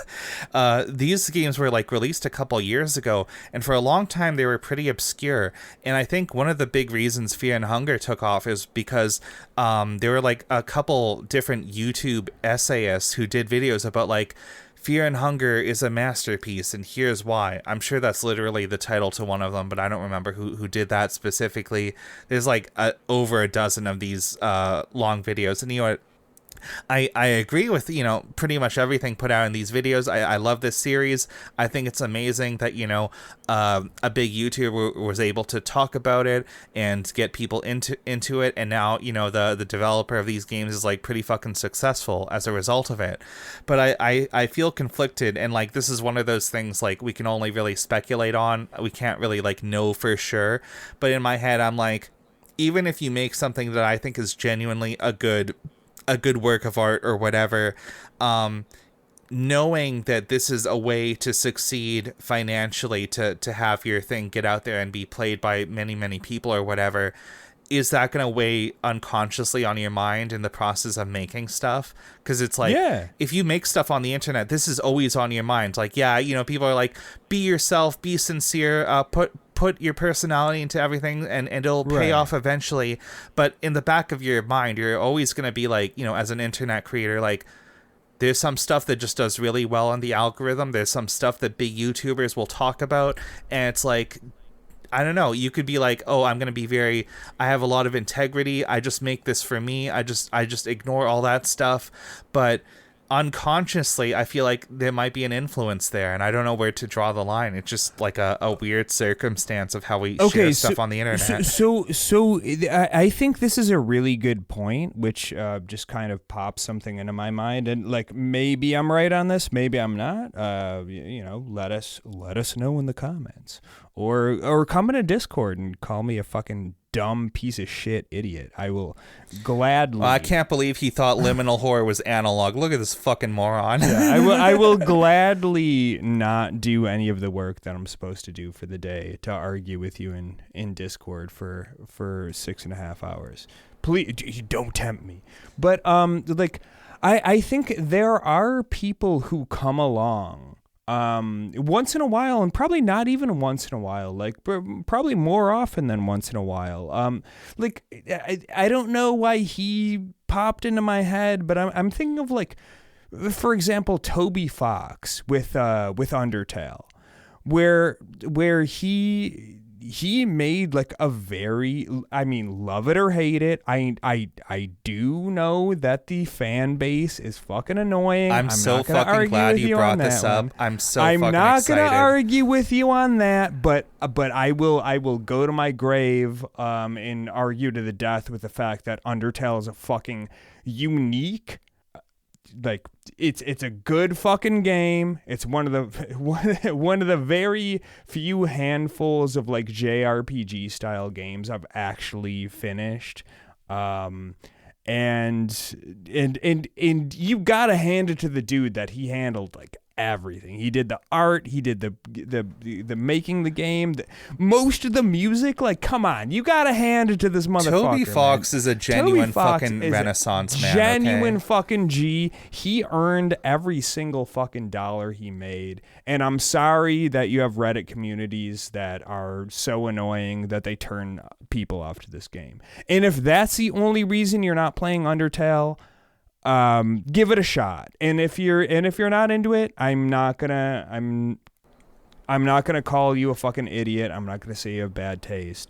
these games were like released a couple years ago, and for a long time they were pretty obscure. And I think one of the big reasons Fear and Hunger took off is because there were like a couple different YouTube essayists who did videos about like Fear and Hunger is a masterpiece and here's why. I'm sure that's literally the title to one of them, but I don't remember who did that specifically. There's like over a dozen of these long videos, and you know what? I agree with, pretty much everything put out in these videos. I love this series. I think it's amazing that, a big YouTuber was able to talk about it and get people into it. And now, the developer of these games is like pretty fucking successful as a result of it. But I feel conflicted, and like this is one of those things like we can only really speculate on. We can't really like know for sure. But in my head, I'm like, even if you make something that I think is genuinely a good work of art or whatever, knowing that this is a way to succeed financially, to have your thing get out there and be played by many, many people or whatever, is that going to weigh unconsciously on your mind in the process of making stuff? Because it's like, if you make stuff on the internet, this is always on your mind. Like, people are like, be yourself, be sincere, put your personality into everything, and it'll pay off eventually. But in the back of your mind, you're always going to be like, as an internet creator, like, there's some stuff that just does really well on the algorithm. There's some stuff that big YouTubers will talk about, and it's like, I don't know, you could be like, oh, I'm going to be I have a lot of integrity. I just make this for me. I just ignore all that stuff. But unconsciously, I feel like there might be an influence there, and I don't know where to draw the line. It's just like a weird circumstance of how we share stuff on the internet. So I think this is a really good point, which just kind of pops something into my mind, and like maybe I'm right on this, maybe I'm not. Let us know in the comments, or come in a Discord and call me a fucking dumb piece of shit idiot. I will gladly. I can't believe he thought liminal horror was analog. Look at this fucking moron. Yeah, I will gladly not do any of the work that I'm supposed to do for the day to argue with you in Discord for 6.5 hours. Please don't tempt me. But I think there are people who come along once in a while, and probably not even once in a while, like probably more often than once in a while. I don't know why he popped into my head, but I'm thinking of like, for example, Toby Fox with Undertale, where he he made like a very, I mean, love it or hate it. I do know that the fan base is fucking annoying. I'm so not gonna fucking argue glad with you you brought on this that up. one. I'm so I'm fucking not excited. gonna argue with you on that, but I will go to my grave and argue to the death with the fact that Undertale is a fucking unique, like it's a good fucking game. It's one of the one of the very few handfuls of like JRPG style games I've actually finished. And you gotta hand it to the dude that he handled like everything. He did the art, he did the making the game, most of the music. Like, come on, you gotta hand it to this motherfucker. Toby Fox is a genuine fucking is renaissance man. Genuine okay? fucking G. He earned every single fucking dollar he made. And I'm sorry that you have Reddit communities that are so annoying that they turn people off to this game. And if that's the only reason you're not playing Undertale, give it a shot. And if you're not into it, I'm not gonna call you a fucking idiot. I'm not gonna say you have bad taste.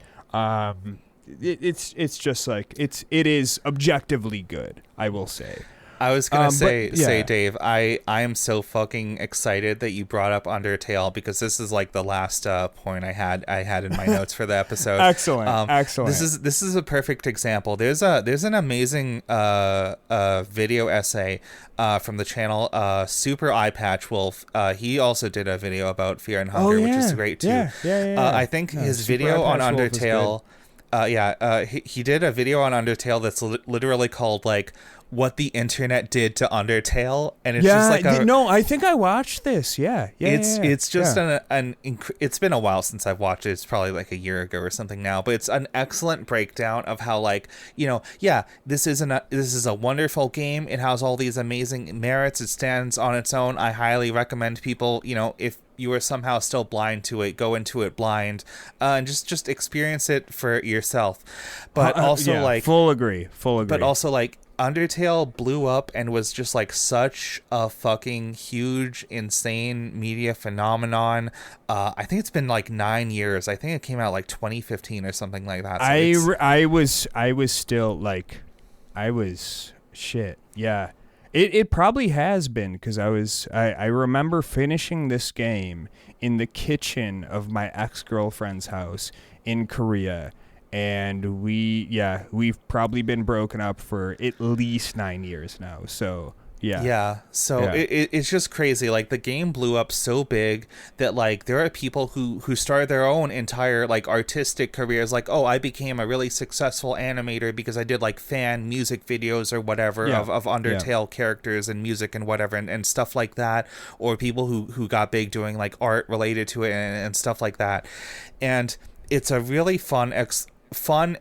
It's just like it is objectively good, I will say. I was gonna say, Dave, I am so fucking excited that you brought up Undertale, because this is like the last point I had in my notes for the episode. Excellent. This is a perfect example. There's an amazing video essay from the channel Super Eye Patch Wolf. He also did a video about Fear and Hunger, which is great too. I think his video on Undertale. He did a video on Undertale that's literally called like what the internet did to Undertale, and it's just like I think I watched this. It's just it's been a while since I've watched it. It's probably like a year ago or something now, but it's an excellent breakdown of how, like, this is a wonderful game. It has all these amazing merits. It stands on its own. I highly recommend people, if you are somehow still blind to it, go into it blind, and just experience it for yourself. But also full agree. But also, like, Undertale blew up and was just like such a fucking huge, insane media phenomenon. I think it's been like 9 years. I think it came out like 2015 or something like that. So I was still like, shit. Yeah. It probably has been, because I remember finishing this game in the kitchen of my ex-girlfriend's house in Korea. And we've probably been broken up for at least 9 years now. So it's just crazy. Like, the game blew up so big that like there are people who started their own entire like artistic careers. Like, I became a really successful animator because I did like fan music videos or whatever of Undertale characters and music and whatever and stuff like that. Or people who got big doing like art related to it and stuff like that. And it's a really fun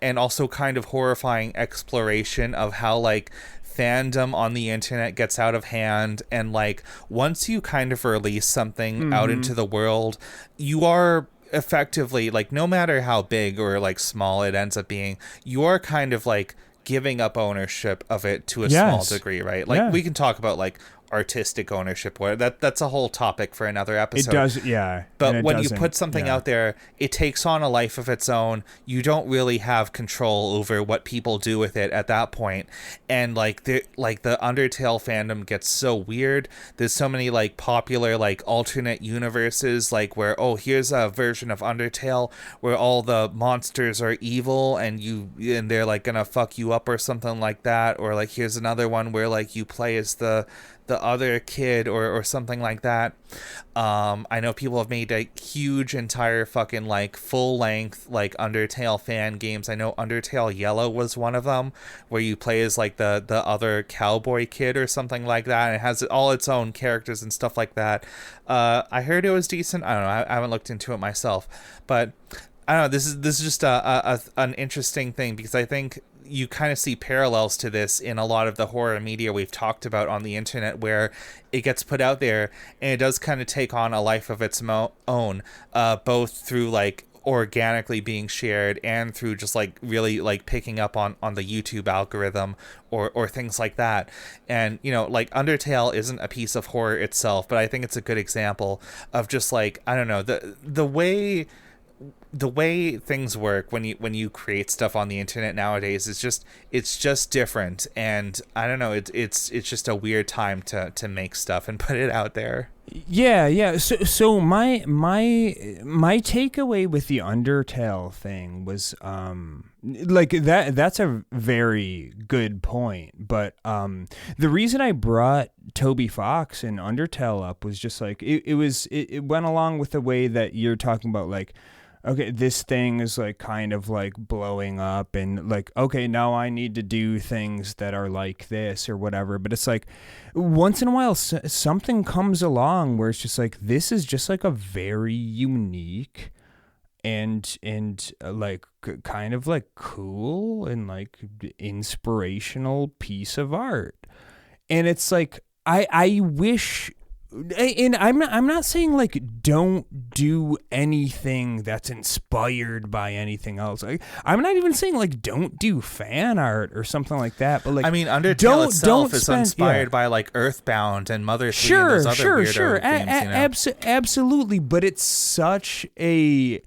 and also kind of horrifying exploration of how like fandom on the internet gets out of hand. And like, once you kind of release something out into the world, you are effectively, like, no matter how big or like small it ends up being, you are kind of like giving up ownership of it to a small degree, right? Like, we can talk about like artistic ownership, where that's a whole topic for another episode. It does, yeah. But when you put something out there, it takes on a life of its own. You don't really have control over what people do with it at that point. And like the Undertale fandom gets so weird. There's so many like popular like alternate universes, like where here's a version of Undertale where all the monsters are evil and they're like gonna fuck you up or something like that. Or like, here's another one where like you play as the other kid or something like that. I know people have made a huge entire fucking like full length like Undertale fan games. I know Undertale Yellow was one of them, where you play as like the other cowboy kid or something like that, and it has all its own characters and stuff like that. I heard it was decent. I don't know, I haven't looked into it myself, but I don't know, this is just an interesting thing, because I think you kind of see parallels to this in a lot of the horror media we've talked about on the internet, where it gets put out there and it does kind of take on a life of its own, both through like organically being shared and through just like really like picking up on the YouTube algorithm or things like that. And like, Undertale isn't a piece of horror itself, but I think it's a good example of just like, I don't know, the way the way things work when you create stuff on the internet nowadays is it's just different, and I don't know, it's just a weird time to make stuff and put it out there. Yeah. So my takeaway with the Undertale thing was like that's a very good point. But the reason I brought Toby Fox and Undertale up was just like it went along with the way that you're talking about, like, okay, this thing is like kind of like blowing up, and like, okay, now I need to do things that are like this or whatever. But it's like once in a while something comes along where it's just like, this is just like a very unique and like kind of like cool and like inspirational piece of art. And it's like, I wish, and I'm not saying like don't do anything that's inspired by anything else. Like, I'm not even saying like don't do fan art or something like that. But like, I mean, Undertale itself is inspired by like Earthbound and Mother 3 and those other weirdo games, you know? Absolutely. But it's such a,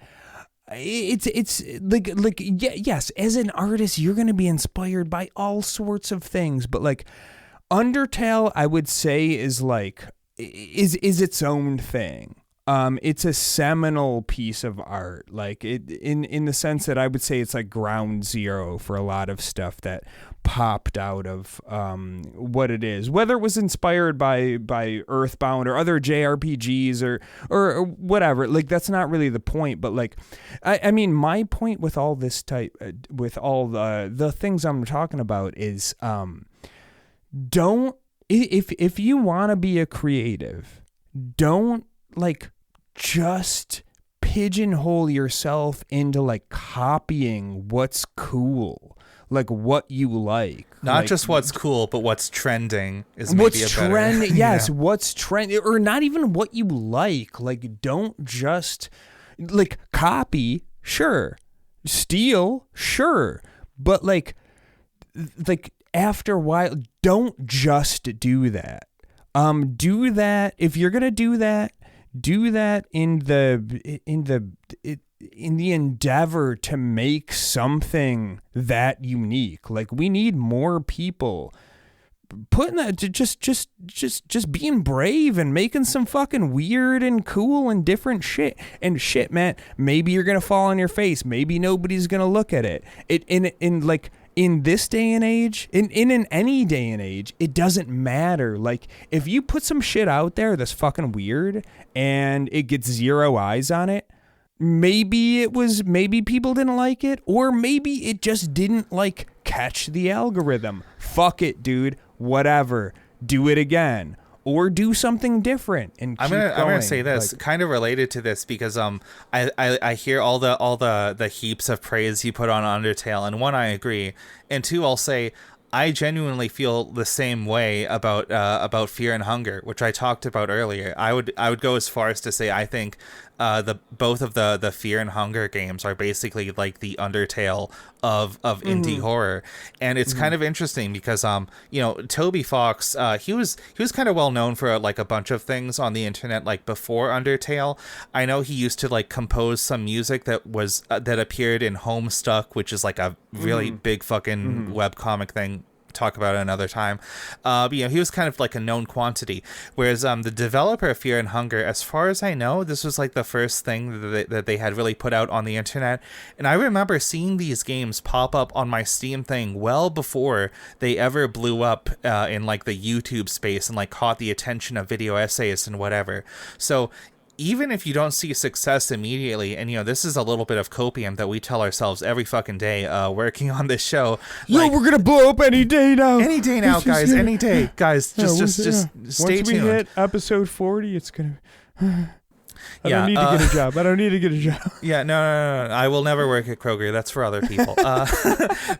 it's like yes, as an artist you're gonna be inspired by all sorts of things, but like Undertale, I would say, is like is its own thing. It's a seminal piece of art, like it in the sense that I would say it's like ground zero for a lot of stuff that popped out of what it is, whether it was inspired by Earthbound or other JRPGs or whatever. Like, that's not really the point, but like I mean, my point with all this type with all the things I'm talking about is don't, if you want to be a creative, don't like just pigeonhole yourself into like copying what's cool, like what you like. Not like, just what's cool, but what's trending is maybe a better. Yes, Yeah. what's trending, or not even what you like. Like, don't just like copy, sure, steal, sure, but like after a while, don't just do that. Do that if you're gonna do that. Do that in the endeavor to make something that unique. Like, we need more people putting that, just being brave and making some fucking weird and cool and different shit. And shit, man, maybe you're gonna fall on your face. Maybe nobody's gonna look at it. In this day and age, in any day and age, it doesn't matter. Like, if you put some shit out there that's fucking weird and it gets zero eyes on it, maybe people didn't like it, or maybe it just didn't like catch the algorithm. Fuck it, dude. Whatever. Do it again. Or do something different and keep going. I'm gonna say this, like, kind of related to this, because I hear all the heaps of praise you put on Undertale, and one, I agree, and two, I'll say I genuinely feel the same way about Fear and Hunger, which I talked about earlier. I would go as far as to say I think both of the Fear and Hunger games are basically like the Undertale of indie horror. And it's kind of interesting because Toby Fox, he was kind of well known for like a bunch of things on the internet, like before Undertale. I know he used to like compose some music that was that appeared in Homestuck, which is like a really big fucking webcomic thing. Talk about it another time. But he was kind of like a known quantity. Whereas the developer of Fear and Hunger, as far as I know, this was like the first thing that they had really put out on the internet. And I remember seeing these games pop up on my Steam thing well before they ever blew up in like the YouTube space and like caught the attention of video essayists and whatever. So even if you don't see success immediately, and this is a little bit of copium that we tell ourselves every fucking day working on this show. Yo, we're gonna blow up any day now. Any day now, guys. Any day, guys. Just stay tuned. Once we hit episode 40, it's gonna. I don't need to get a job. I don't need to get a job. Yeah, no. I will never work at Kroger. That's for other people.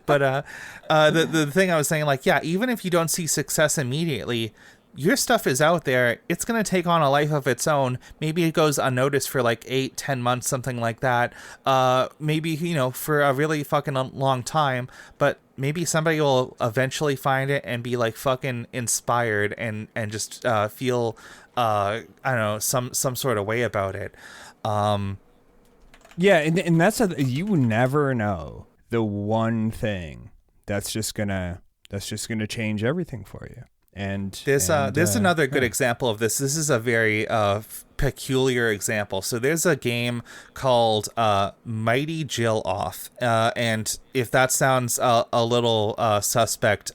But the thing I was saying, like, yeah, even if you don't see success immediately, your stuff is out there. It's going to take on a life of its own. Maybe it goes unnoticed for like 8-10 months, something like that. Maybe, for a really fucking long time, but maybe somebody will eventually find it and be like fucking inspired and just feel, I don't know, some sort of way about it. Yeah, and you never know the one thing that's just gonna change everything for you. There's another good Yeah. example of this. This is a very peculiar example. So there's a game called Mighty Jill Off, and if that sounds a little suspect,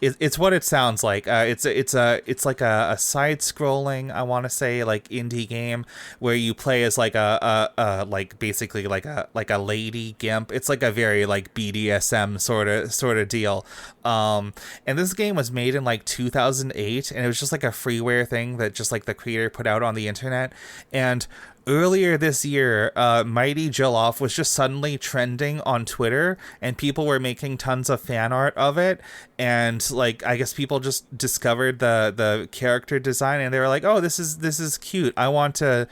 it's what it sounds like. It's like a side scrolling, I want to say, like indie game where you play as like a like basically like a lady gimp. It's like a very like BDSM sort of deal. And this game was made in like 2008, and it was just like a freeware thing that just like the creator put out on the internet. And earlier this year, Mighty Jill Off was just suddenly trending on Twitter, and people were making tons of fan art of it. And like, I guess people just discovered the character design, and they were like, "Oh, this is cute. I want to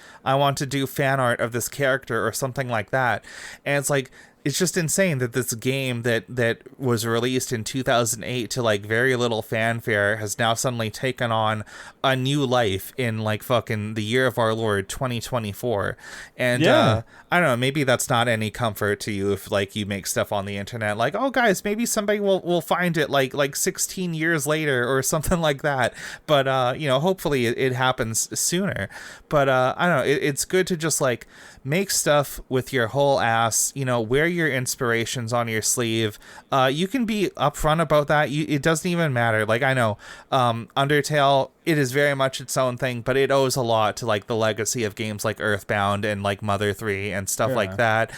do fan art of this character or something like that." And it's like, it's just insane that this game that was released in 2008 to like very little fanfare has now suddenly taken on a new life in like fucking the year of our Lord 2024. And Yeah. I don't know, maybe that's not any comfort to you if like you make stuff on the internet like, oh guys, maybe somebody will find it like 16 years later or something like that. But hopefully it happens sooner. But I don't know, it's good to just like make stuff with your whole ass, wear your inspirations on your sleeve. You can be upfront about that. It doesn't even matter. Like, I know Undertale, it is very much its own thing, but it owes a lot to like the legacy of games like Earthbound and like Mother 3 and stuff like that.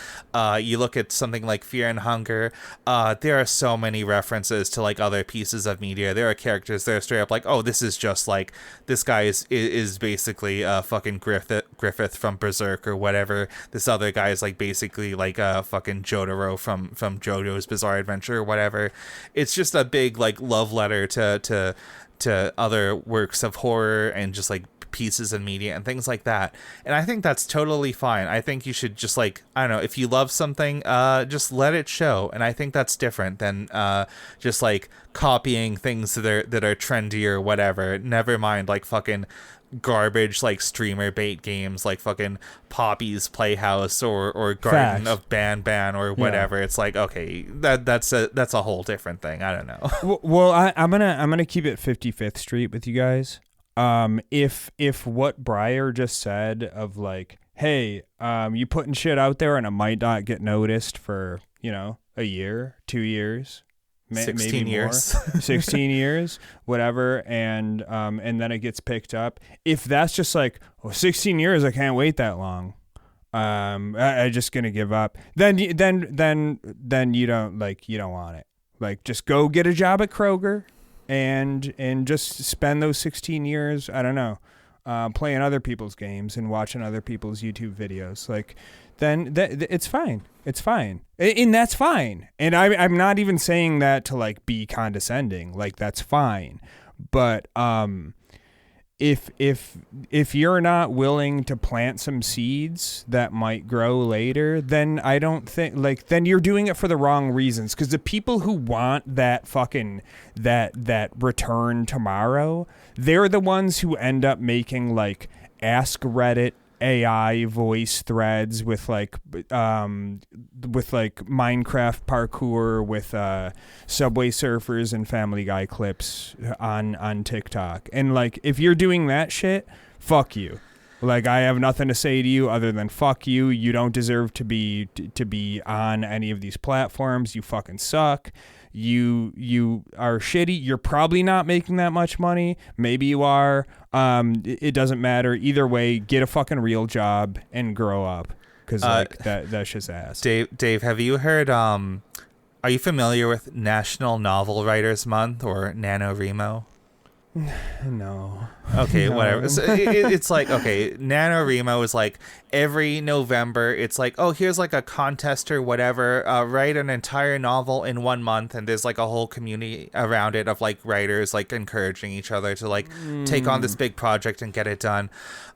You look at something like Fear and Hunger, there are so many references to like other pieces of media. There are characters that are straight up like, oh, this is just like, this guy is basically fucking Griffith from Berserk or whatever. This other guy is like basically like fucking Jotaro from JoJo's Bizarre Adventure or whatever. It's just a big like love letter to other works of horror and just like pieces of media and things like that. And I think that's totally fine. I think you should just like, I don't know, if you love something, just let it show. And I think that's different than just like copying things that are trendy or whatever. Never mind like fucking garbage like streamer bait games like fucking Poppy's Playhouse or Garden Facts. of Ban or whatever. Yeah. It's like, okay, that's a whole different thing. I don't know. Well, I'm gonna keep it 55th Street with you guys. If what Briar just said of like, hey, you putting shit out there and it might not get noticed for a year, 2 years, 16 maybe years. more, 16 years, whatever, and then it gets picked up. If that's just like, 16 years, I can't wait that long. I just gonna give up. Then you don't want it. Like, just go get a job at Kroger, and just spend those 16 years. I don't know, playing other people's games and watching other people's YouTube videos. Like, then it's fine. It's fine. And that's fine. And I'm not even saying that to like be condescending. Like, that's fine. But if you're not willing to plant some seeds that might grow later, then I don't think then you're doing it for the wrong reasons. Because the people who want that fucking that return tomorrow, they're the ones who end up making like Ask Reddit AI voice threads with like Minecraft parkour with Subway Surfers and Family Guy clips on TikTok. And like, if you're doing that shit, fuck you. Like, I have nothing to say to you other than fuck you. You don't deserve to be on any of these platforms. You fucking suck. You are shitty. You're probably not making that much money. Maybe you are. It doesn't matter. Either way, get a fucking real job and grow up. Because that's just ass. Dave, have you heard? Are you familiar with National Novel Writers Month or NaNoWriMo? No. Okay, No. whatever. So it's like, okay, NaNoWriMo is like every November, it's like, oh, here's like a contest or whatever, write an entire novel in 1 month, and there's like a whole community around it of like writers like encouraging each other to like take on this big project and get it done.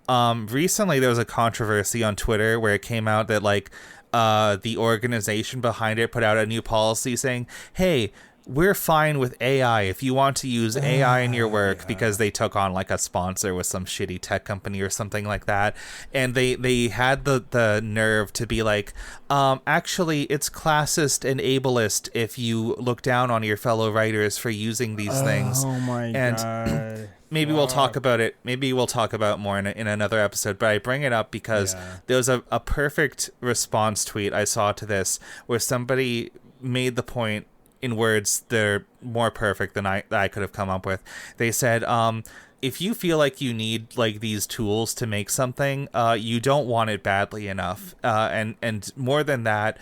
Recently there was a controversy on Twitter where it came out that like the organization behind it put out a new policy saying, hey, we're fine with AI if you want to use AI in your work, because they took on like a sponsor with some shitty tech company or something like that, and they had the nerve to be like, actually it's classist and ableist if you look down on your fellow writers for using these things. Oh my god. Maybe we'll talk about it. Maybe we'll talk about more in another episode. But I bring it up because there was a perfect response tweet I saw to this where somebody made the point in words that are more perfect than I could have come up with. They said, if you feel like you need like these tools to make something, you don't want it badly enough. And more than that,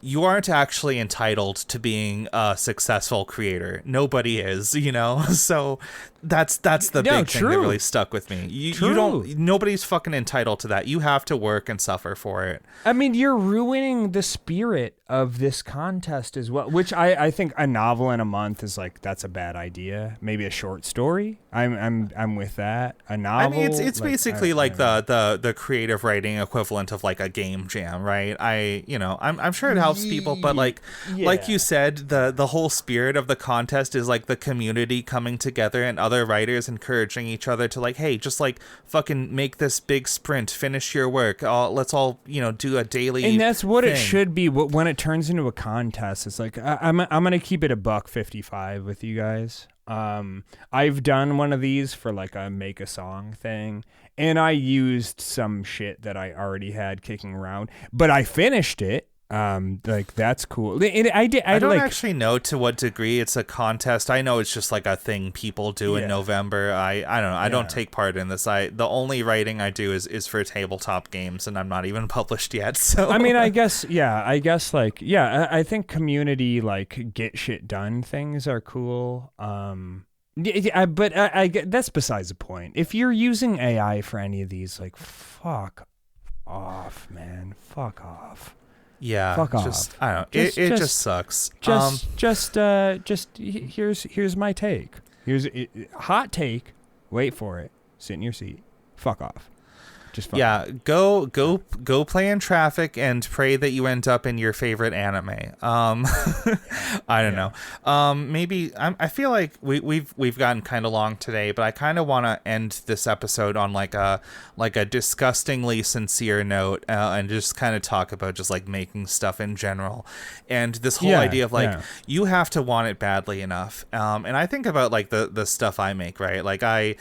you aren't actually entitled to being a successful creator. Nobody is, you know? So that's the big thing that really stuck with me. You don't, nobody's fucking entitled to that. You have to work and suffer for it. I mean, you're ruining the spirit of this contest as well, which I think a novel in a month is like, that's a bad idea. Maybe a short story. I'm with that. A novel. I mean, it's like, basically like the creative writing equivalent of like a game jam, right? I'm sure it helps people, but like you said, the whole spirit of the contest is like the community coming together and other writers encouraging each other to like, hey, just like fucking make this big sprint, finish your work. Let's all do a daily. And that's what thing. It should be. When it turns into a contest, it's like I'm gonna keep it $1.55 with you guys. I've done one of these for like a make a song thing, and I used some shit that I already had kicking around, but I finished it. Like that's cool. I don't actually know to what degree it's a contest. I know it's just like a thing people do in November. I don't know. I don't take part in this. The only writing I do is for tabletop games, and I'm not even published yet. So I mean, I guess I think community like get shit done things are cool. But that's besides the point. If you're using AI for any of these, like, fuck off, man. Fuck off. Yeah, fuck off. I don't know. It just sucks. Here's my take. Here's a hot take. Wait for it. Sit in your seat. Fuck off. Just fuck off. Go play in traffic and pray that you end up in your favorite anime. I don't know. Maybe I feel like we've gotten kind of long today, but I kind of want to end this episode on like a disgustingly sincere note, and just kind of talk about just like making stuff in general, and this whole idea of like you have to want it badly enough. And I think about like the stuff I make, right? Like I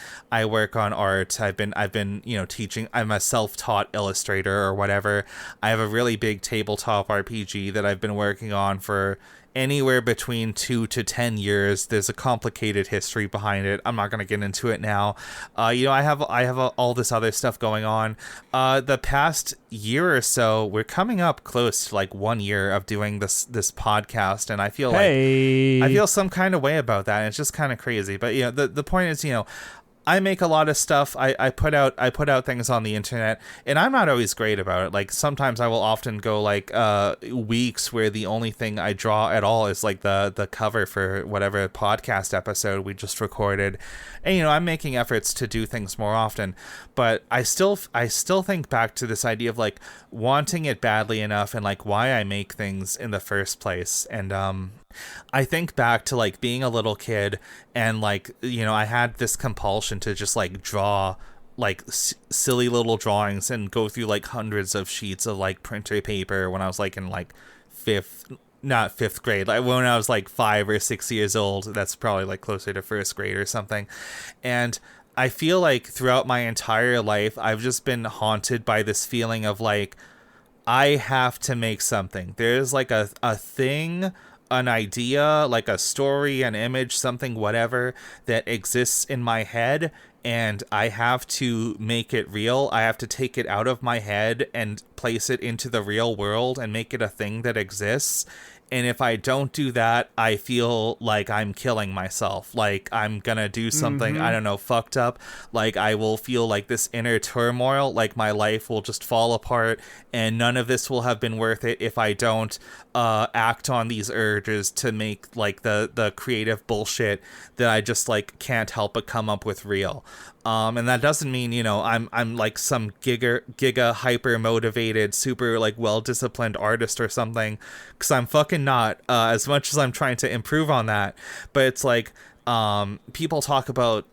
work on art. I've been teaching. I'm a self-taught illustrator or whatever. I have a really big tabletop RPG that I've been working on for anywhere between 2 to 10 years. There's a complicated history behind it. I'm not going to get into it now. I have all this other stuff going on. The past year or so, we're coming up close to like 1 year of doing this podcast, and I feel like I feel some kind of way about that. And it's just kind of crazy. But the point is, I make a lot of stuff. I put out things on the internet, and I'm not always great about it. Like sometimes I will often go like weeks where the only thing I draw at all is like the cover for whatever podcast episode we just recorded. And I'm making efforts to do things more often, but I still think back to this idea of like wanting it badly enough and like why I make things in the first place. And I think back to like being a little kid and like, I had this compulsion to just like draw like silly little drawings and go through like hundreds of sheets of like printer paper when I was like in like not fifth grade, like when I was like 5 or 6 years old. That's probably like closer to first grade or something. And I feel like throughout my entire life, I've just been haunted by this feeling of like, I have to make something. There's like a thing, an idea, like a story, an image, something, whatever, that exists in my head, and I have to make it real. I have to take it out of my head and place it into the real world and make it a thing that exists. And if I don't do that, I feel like I'm killing myself. Like I'm gonna do something, I don't know, fucked up. Like I will feel like this inner turmoil, like my life will just fall apart, and none of this will have been worth it if I don't act on these urges to make like the creative bullshit that I just like can't help but come up with real. And that doesn't mean, I'm like some giga hyper motivated, super like well disciplined artist or something, because I'm fucking not. As much as I'm trying to improve on that, but it's like people talk about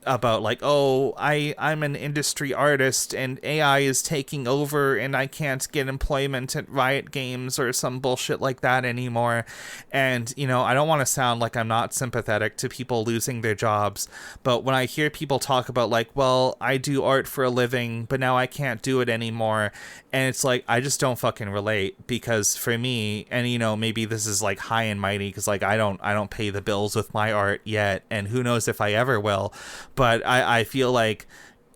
like, oh, I'm an industry artist and AI is taking over and I can't get employment at Riot Games or some bullshit like that anymore. And I don't want to sound like I'm not sympathetic to people losing their jobs, but when I hear people talk about like, well, I do art for a living but now I can't do it anymore, and it's like, I just don't fucking relate, because for me, and maybe this is like high and mighty, because like I don't pay the bills with my art yet, and who knows if I ever will, but I feel like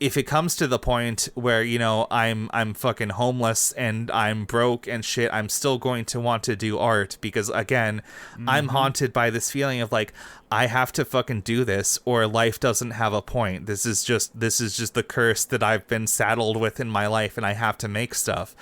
if it comes to the point where I'm fucking homeless and I'm broke and shit, I'm still going to want to do art, because again, I'm haunted by this feeling of like, I have to fucking do this or life doesn't have a point. This is just the curse that I've been saddled with in my life, and I have to make stuff.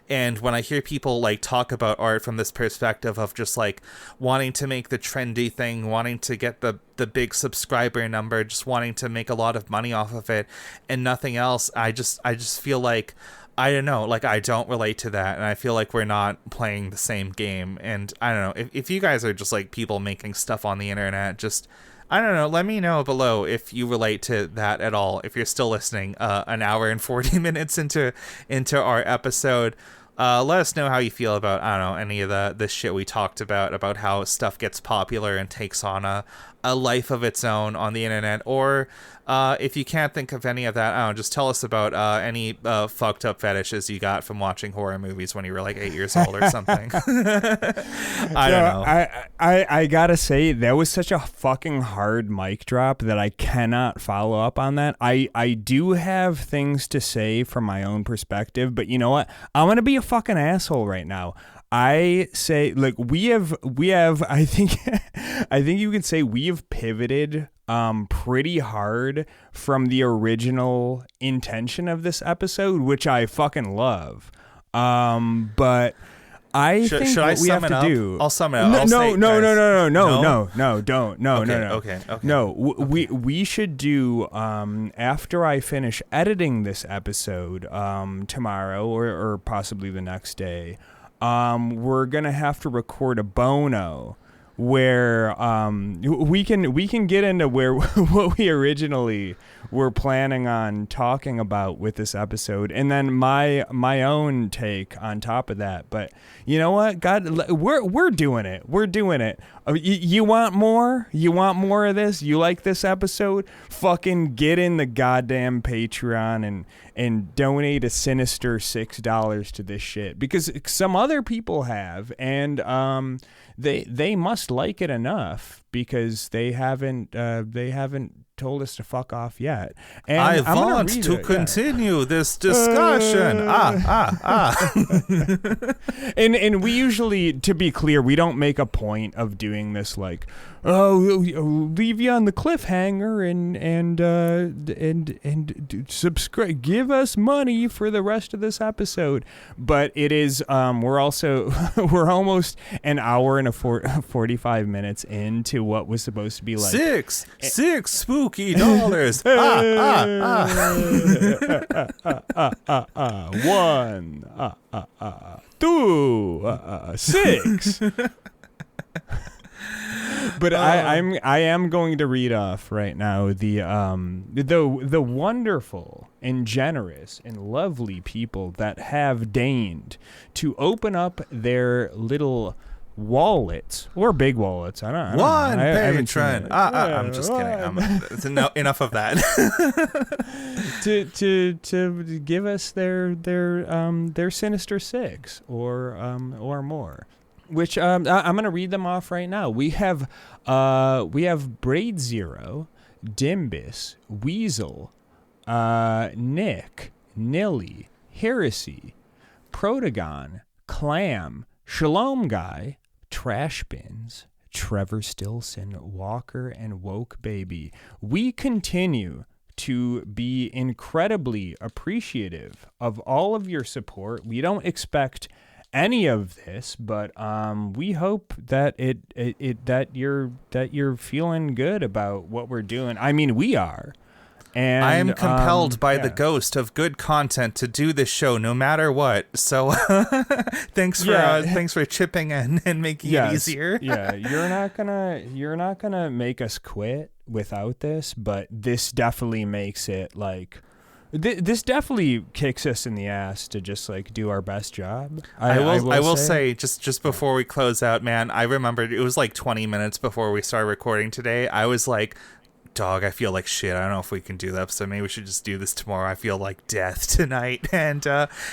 And when I hear people like talk about art from this perspective of just like wanting to make the trendy thing, wanting to get the big subscriber number, just wanting to make a lot of money off of it and nothing else, I just feel like, I don't know, like I don't relate to that, and I feel like we're not playing the same game. And I don't know, if you guys are just like people making stuff on the internet, just, I don't know, let me know below if you relate to that at all. If you're still listening an hour and 40 minutes into our episode, let us know how you feel about, I don't know, any of the shit we talked about how stuff gets popular and takes on a life of its own on the internet. Or if you can't think of any of that, I don't know, just tell us about any fucked up fetishes you got from watching horror movies when you were like 8 years old or something. I don't know. I gotta say, that was such a fucking hard mic drop that I cannot follow up on that. I do have things to say from my own perspective, but you know what? I'm gonna be a fucking asshole right now. I say, like, we have I think you can say we have pivoted pretty hard from the original intention of this episode, which I fucking love. But I think what we have to do. I'll sum it up. No. We should do after I finish editing this episode tomorrow or possibly the next day. We're gonna have to record a bono where we can get into where what we originally were planning on talking about with this episode, and then my own take on top of that. But you know what, God, we're doing it. You want more? You want more of this? You like this episode? Fucking get in the goddamn Patreon and donate a sinister $6 to this shit, because some other people have, and they must like it enough, because they haven't told us to fuck off yet. And I want to continue this discussion. And we usually, to be clear, we don't make a point of doing this like, oh, leave you on the cliffhanger and subscribe, give us money for the rest of this episode. But it is, we're almost an hour and 45 minutes into what was supposed to be like six spooky dollars. One, two, six. But I am going to read off right now the wonderful and generous and lovely people that have deigned to open up their little wallets or big wallets. I don't One know. patron. I'm just kidding. Enough of that. to give us their sinister six or more. Which I'm gonna read them off right now. We have Braid Zero, Dimbus, Weasel, Nick, Nilly, Heresy, Protagon, Clam, Shalom Guy, Trash Bins, Trevor Stilson, Walker, and Woke Baby. We continue to be incredibly appreciative of all of your support. We don't expect any of this, but we hope that that you're feeling good about what we're doing. I mean, we are. And I am compelled by yeah. the ghost of good content to do this show no matter what. So thanks for chipping in and making it easier. Yeah, you're not gonna make us quit without this, but this definitely makes it like this definitely kicks us in the ass to just like do our best job. I will say just before we close out, man, I remembered it was like 20 minutes before we started recording today. I was like, dog, I feel like shit. I don't know if we can do the episode. Maybe we should just do this tomorrow. I feel like death tonight. And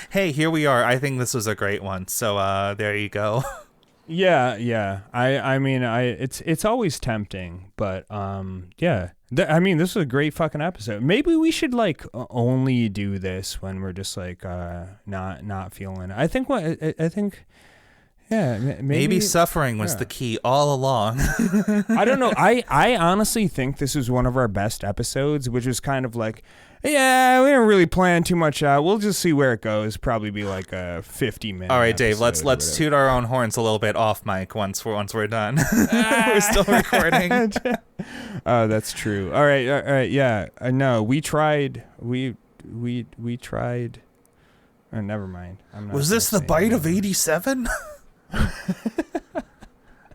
hey, here we are. I think this was a great one. So there you go. Yeah. I mean, it's always tempting, but yeah. I mean, this was a great fucking episode. Maybe we should like only do this when we're just like not feeling it. I think. Yeah, maybe suffering was the key all along. I don't know. I honestly think this is one of our best episodes, which is kind of like, yeah, we didn't really plan too much out. We'll just see where it goes. Probably be like a 50-minute. All right, Dave. Let's toot our own horns a little bit off mic once we're done. We're still recording. Oh, that's true. All right. Yeah. No, we tried. We tried. Oh, never mind. Was this the bite of 87?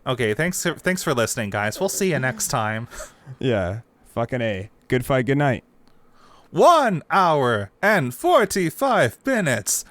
Okay, thanks for listening, guys. We'll see you next time. Yeah, fucking A. Good fight, good night. 1 hour and 45 minutes.